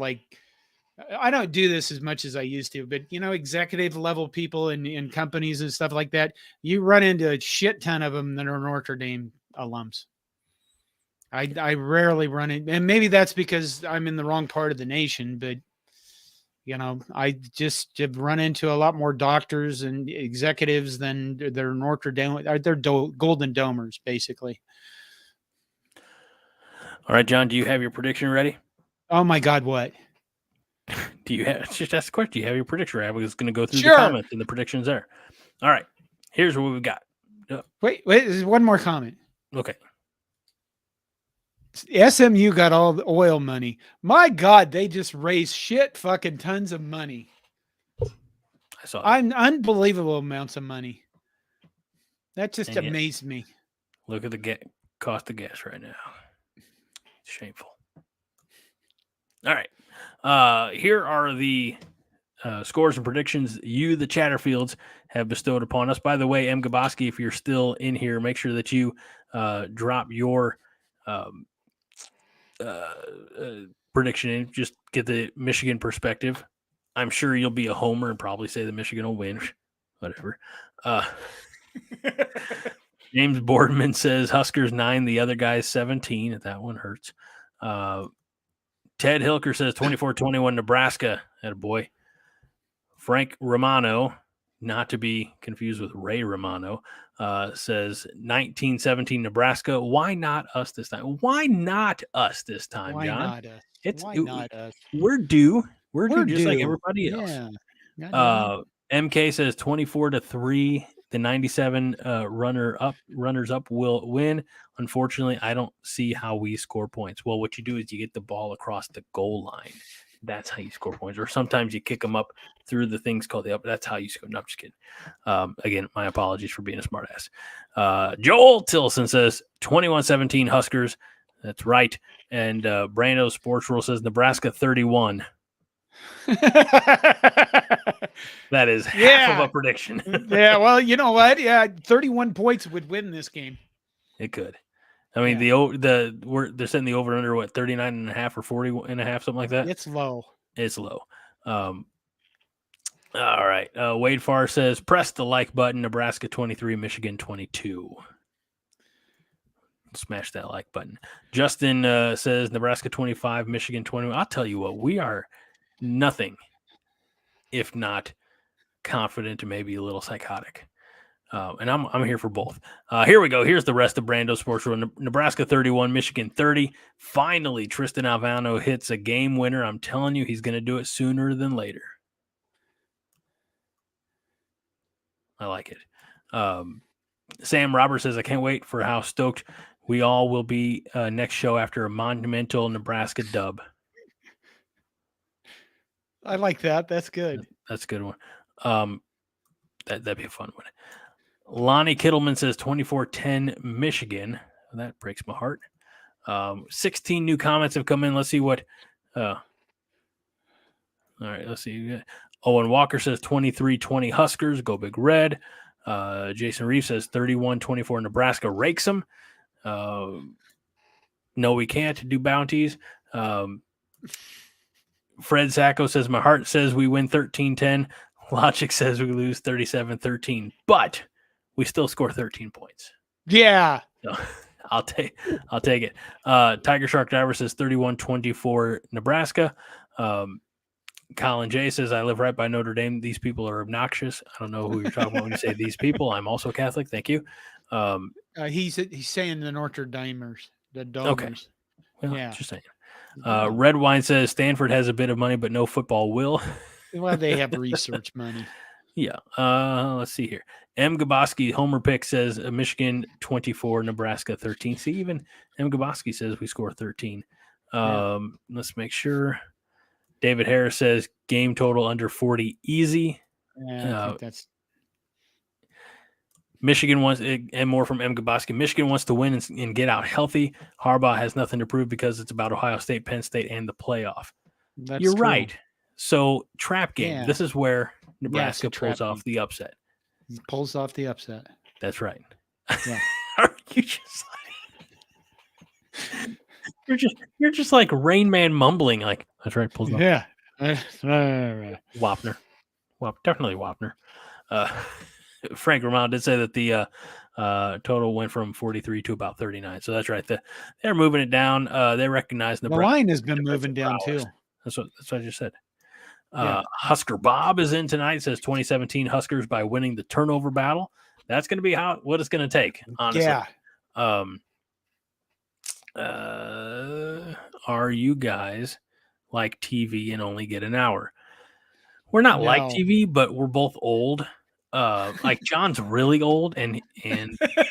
I don't do this as much as I used to, but executive level people in companies and stuff like that, you run into a shit ton of them that are Notre Dame alums. I rarely run in, and maybe that's because I'm in the wrong part of the nation, but I just have run into a lot more doctors and executives than they're Notre Dame. They're Golden Domers, basically. All right, John, do you have your prediction ready? Oh my God, what? Do you have, just ask the question, do you have your prediction ready? I was going to go through the comments and the predictions there. All right, here's what we've got. Wait, there's one more comment. Okay. SMU got all the oil money. My God, they just raised shit fucking tons of money. I saw that. Unbelievable amounts of money. That just amazed me. Look at the cost of gas right now. It's shameful. All right. Here are the scores and predictions you, the Chatterfields, have bestowed upon us. By the way, M. Gaboski, if you're still in here, make sure that you drop your prediction in. Just get the Michigan perspective. I'm sure you'll be a homer and probably say that Michigan will win. Whatever. James Boardman says Huskers 9, the other guy's 17. That one hurts. Ted Hilker says 24-21 Nebraska. Attaboy. Frank Romano, not to be confused with Ray Romano, says 19-17 Nebraska. Why not us this time? Why not us this time, Why John? not us? Why not us? We're due. We're due just like everybody else. MK says 24-3. The 97 runners up will win. Unfortunately, I don't see how we score points. Well, what you do is you get the ball across the goal line. That's how you score points. Or sometimes you kick them up through the things called the up. That's how you score. No, I'm just kidding. Again, my apologies for being a smartass. Joel Tilson says 21-17 Huskers. That's right. And Brando Sports Rule says Nebraska 31. That is half of a prediction. Yeah, well, you know what? Yeah, 31 points would win this game. It could. I mean, they're setting the over under what 39.5 or 40.5, something like that. It's low. It's low. All right. Wade Farr says press the like button. Nebraska 23, Michigan 22. Smash that like button. Justin says Nebraska 25, Michigan 21. I'll tell you what, we are nothing if not confident and maybe a little psychotic. And I'm here for both. Here we go. Here's the rest of Brando Sports Rule. Nebraska 31, Michigan 30. Finally, Tristan Alvano hits a game winner. I'm telling you, he's going to do it sooner than later. I like it. Sam Roberts says, I can't wait for how stoked we all will be next show after a monumental Nebraska dub. I like that. That's good. That's a good one. That'd be a fun one. Lonnie Kittleman says 24-10 Michigan. That breaks my heart. 16 new comments have come in. Let's see what. All right, let's see. Owen Walker says 23-20 Huskers. Go Big Red. Jason Reeves says 31-24 Nebraska rakes them. No, we can't do bounties. Fred Sacco says, my heart says we win 13-10. Logic says we lose 37-13, but we still score 13 points. Yeah. So, I'll take it. Tiger Shark Diver says 31-24 Nebraska. Colin J says, I live right by Notre Dame. These people are obnoxious. I don't know who you're talking about when you say these people. I'm also Catholic. Thank you. He's saying the Notre Damers. The Domers. Okay. Well, yeah. Just saying. Red Wine says Stanford has a bit of money, but no football will. Well, they have research money. Yeah. Let's see here. M. Gaboski, Homer Pick says Michigan 24, Nebraska 13. See, even M. Gaboski says we score 13. Let's make sure. David Harris says game total under 40 easy. Yeah, I think that's. Michigan wants, and more from M. Gaboski, Michigan wants to win and get out healthy. Harbaugh has nothing to prove because it's about Ohio State, Penn State, and the playoff. You're true. Right. So, trap game. Yeah. This is where Nebraska pulls off the upset. He pulls off the upset. That's right. Yeah. Are you just like you're just like Rain Man mumbling like that's right, pulls off. Yeah. Wapner. Definitely Wapner. Frank Romano did say that the total went from 43 to about 39. So that's right. They're moving it down. They recognize the line has been moving down too. That's what I just said. Husker Bob is in tonight. Says 2017 Huskers by winning the turnover battle. That's going to be what it's going to take. Honestly. Yeah. Are you guys like TV and only get an hour? We're not like TV, but we're both old. Like John's really old, and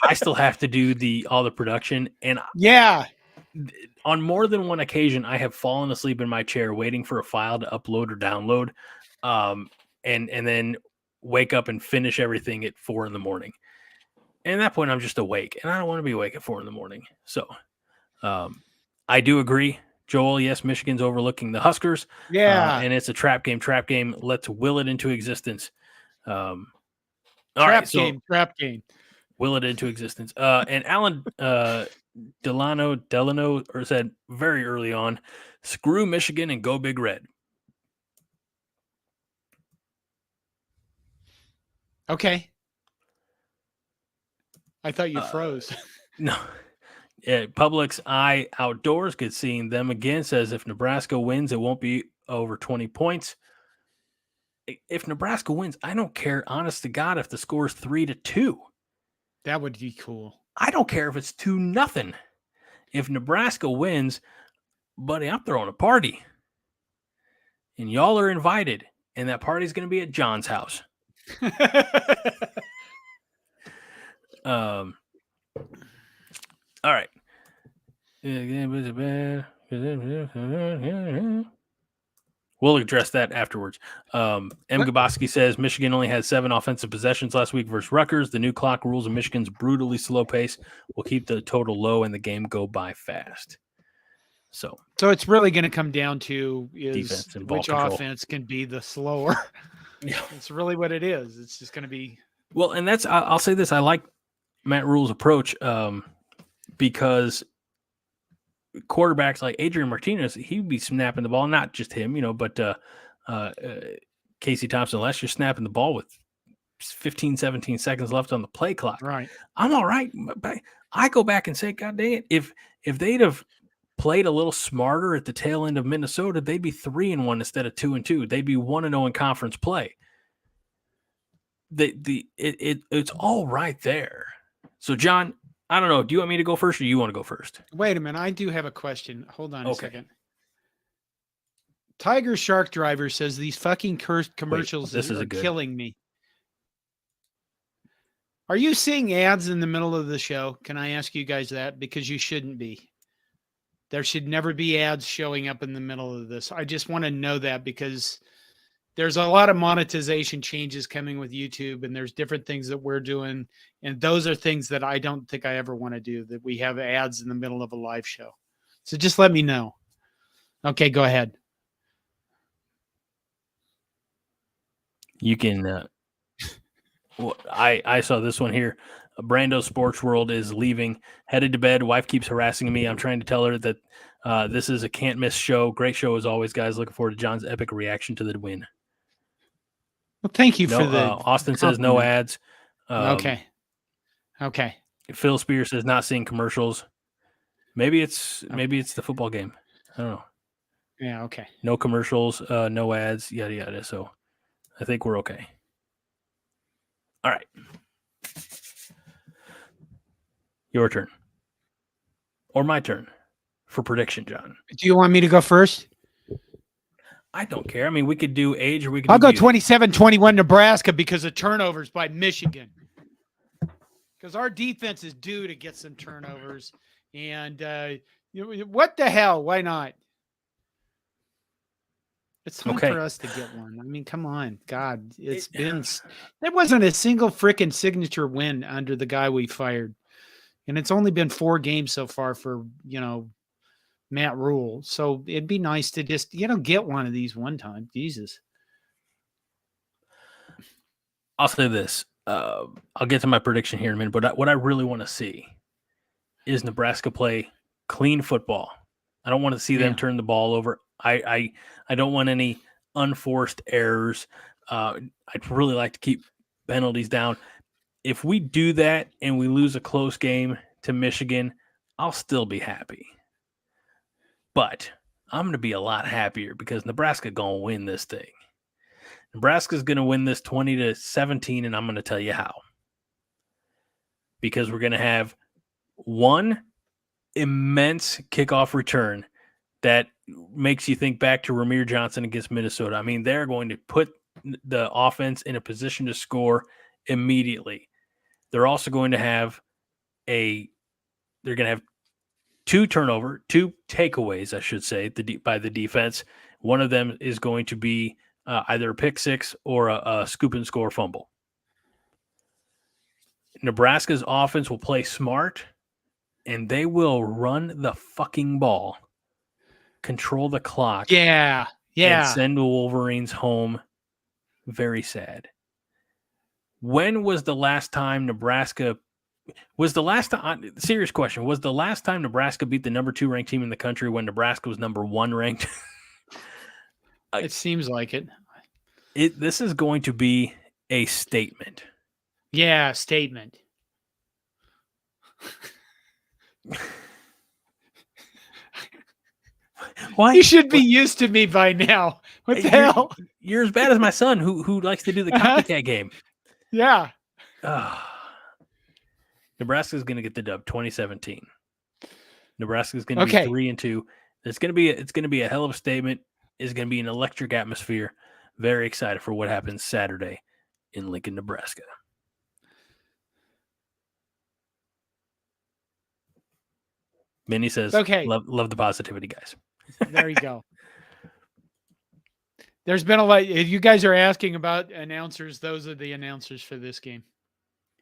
I still have to do all the production. And on more than one occasion, I have fallen asleep in my chair waiting for a file to upload or download, and then wake up and finish everything at 4 a.m. And at that point, I'm just awake, and I don't want to be awake at 4 a.m. So, I do agree, Joel. Yes, Michigan's overlooking the Huskers. Yeah, and it's a trap game. Let's will it into existence. Trap game. Will it into existence. And Alan Delano said very early on, screw Michigan and go Big Red. Okay. I thought you froze. No. Public's Eye Outdoors, good seeing them again, says if Nebraska wins, it won't be over 20 points. If Nebraska wins, I don't care, honest to God, if the score is 3-2. That would be cool. I don't care if it's 2-0. If Nebraska wins, buddy, I'm throwing a party. and y'all are invited, and that party's going to be at John's house. All right. We'll address that afterwards. M. Gaboski says Michigan only had 7 offensive possessions last week versus Rutgers. The new clock rules of Michigan's brutally slow pace will keep the total low and the game go by fast. So it's really going to come down to defense and ball which control. offense can be the slower. Yeah. It's really what it is. It's just going to be. Well, and that's, I'll say this. I like Matt Rule's approach because quarterbacks like Adrian Martinez, he'd be snapping the ball, not just him, but Casey Thompson last year snapping the ball with 15, 17 seconds left on the play clock. Right. I'm all right. But I go back and say, God dang it, if they'd have played a little smarter at the tail end of Minnesota, they'd be 3-1 instead of 2-2. They'd be 1-0 in conference play. It's all right there. So, John, I don't know. Do you want me to go first or do you want to go first? Wait a minute. I do have a question. Hold on a second. Tiger Shark Driver says these fucking cursed commercials are killing me. Are you seeing ads in the middle of the show? Can I ask you guys that? Because you shouldn't be. There should never be ads showing up in the middle of this. I just want to know that because there's a lot of monetization changes coming with YouTube, and there's different things that we're doing. And those are things that I don't think I ever want to do, that we have ads in the middle of a live show. So just let me know. Okay, go ahead. You can, I saw this one here. Brando Sports World is leaving, headed to bed. Wife keeps harassing me. I'm trying to tell her that this is a can't miss show. Great show as always, guys. Looking forward to John's epic reaction to the win. Well, thank you for the Austin compliment. says no ads. Okay. Phil Spears says not seeing commercials. Maybe it's the football game. I don't know. Yeah. Okay. No commercials, no ads, yada yada. So I think we're okay. All right. Your turn. Or my turn for prediction, John. Do you want me to go first? I don't care. I mean, we could do age or we could I'll do go 27-21 Nebraska because of turnovers by Michigan. Because our defense is due to get some turnovers. And what the hell? Why not? It's time for us to get one. I mean, come on. God, there wasn't a single freaking signature win under the guy we fired. And it's only been 4 games so far for, Matt Rule. So it'd be nice to just, get one of these one time. Jesus. I'll say this. I'll get to my prediction here in a minute, but what I really want to see is Nebraska play clean football. I don't want to see them turn the ball over. I don't want any unforced errors. I'd really like to keep penalties down. If we do that and we lose a close game to Michigan, I'll still be happy. But I'm going to be a lot happier because Nebraska going to win this thing. Nebraska's going to win this 20-17, and I'm going to tell you how. Because we're going to have one immense kickoff return that makes you think back to Ramir Johnson against Minnesota. I mean, they're going to put the offense in a position to score immediately. They're also going to have two takeaways, I should say, by the defense. One of them is going to be either a pick six or a scoop and score fumble. Nebraska's offense will play smart, and they will run the fucking ball, control the clock, and send the Wolverines home very sad. When was the last time Nebraska serious question, was the last time Nebraska beat the number 2 ranked team in the country when Nebraska was number 1 ranked? It seems like it. This is going to be a statement. Yeah, statement. Why? You should be used to me by now. What the hell? You're as bad as my son who likes to do the copycat game. Yeah. Nebraska's going to get the dub 2017. Nebraska's going to be 3-2. It's going to be a hell of a statement. is going to be an electric atmosphere. Very excited for what happens Saturday in Lincoln, Nebraska. Minnie says, Okay. Love the positivity, guys. There you go. There's been a lot. If you guys are asking about announcers, those are the announcers for this game.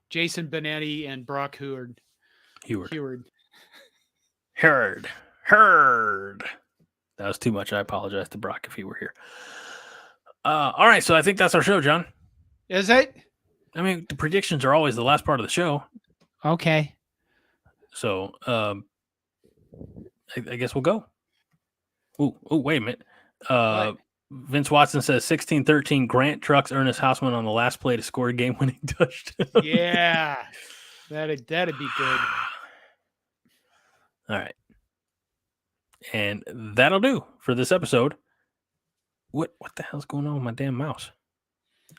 Jason Benetti and Brock Heward. Heard. That was too much. I apologize to Brock if he were here. All right, so I think that's our show, John. Is it? I mean, the predictions are always the last part of the show. Okay. So I guess we'll go. Oh, wait a minute. Vince Watson says 16-13. Grant trucks Ernest Hausman on the last play to score a game-winning touchdown. Yeah, that'd be good. All right, and that'll do for this episode. What the hell's going on with my damn mouse?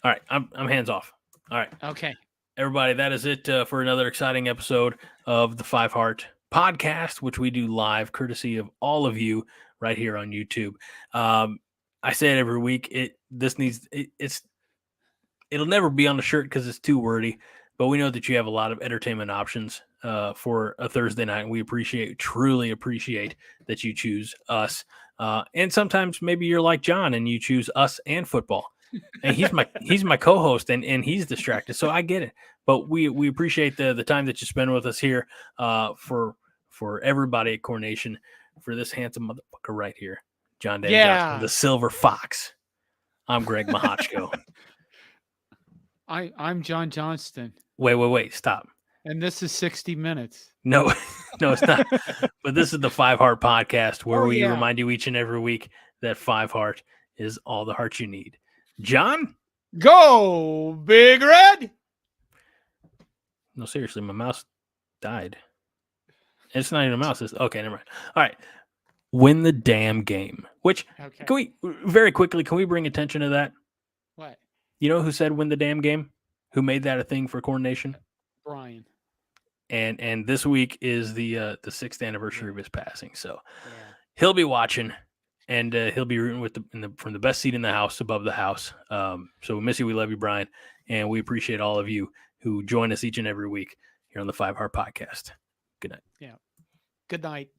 All right, I'm hands off. All right, okay, everybody, that is it for another exciting episode of the Five Heart Podcast, which we do live, courtesy of all of you right here on YouTube. I say it every week. It'll never be on the shirt because it's too wordy, but we know that you have a lot of entertainment options for a Thursday night, and we truly appreciate that you choose us. And sometimes maybe you're like John and you choose us and football. And he's my co-host and he's distracted, so I get it. But we appreciate the time that you spend with us here for everybody at Coronation, for this handsome motherfucker right here. John David Johnson, the Silver Fox. I'm Greg Mahochko. I'm John Johnston. Wait, stop. And this is 60 Minutes. No, it's not. But this is the Five Heart Podcast, where we remind you each and every week that Five Heart is all the heart you need. John? Go, Big Red! No, seriously, my mouse died. It's not even a mouse. Okay, never mind. All right. Win the damn game. Which, Can we, very quickly, can we bring attention to that? What? You know who said win the damn game? Who made that a thing for Coronation? Brian. And this week is the 6th anniversary of his passing. So he'll be watching, and he'll be rooting from the best seat in the house, above the house. So we miss you. We love you, Brian. And we appreciate all of you who join us each and every week here on the Five Heart Podcast. Good night. Yeah. Good night.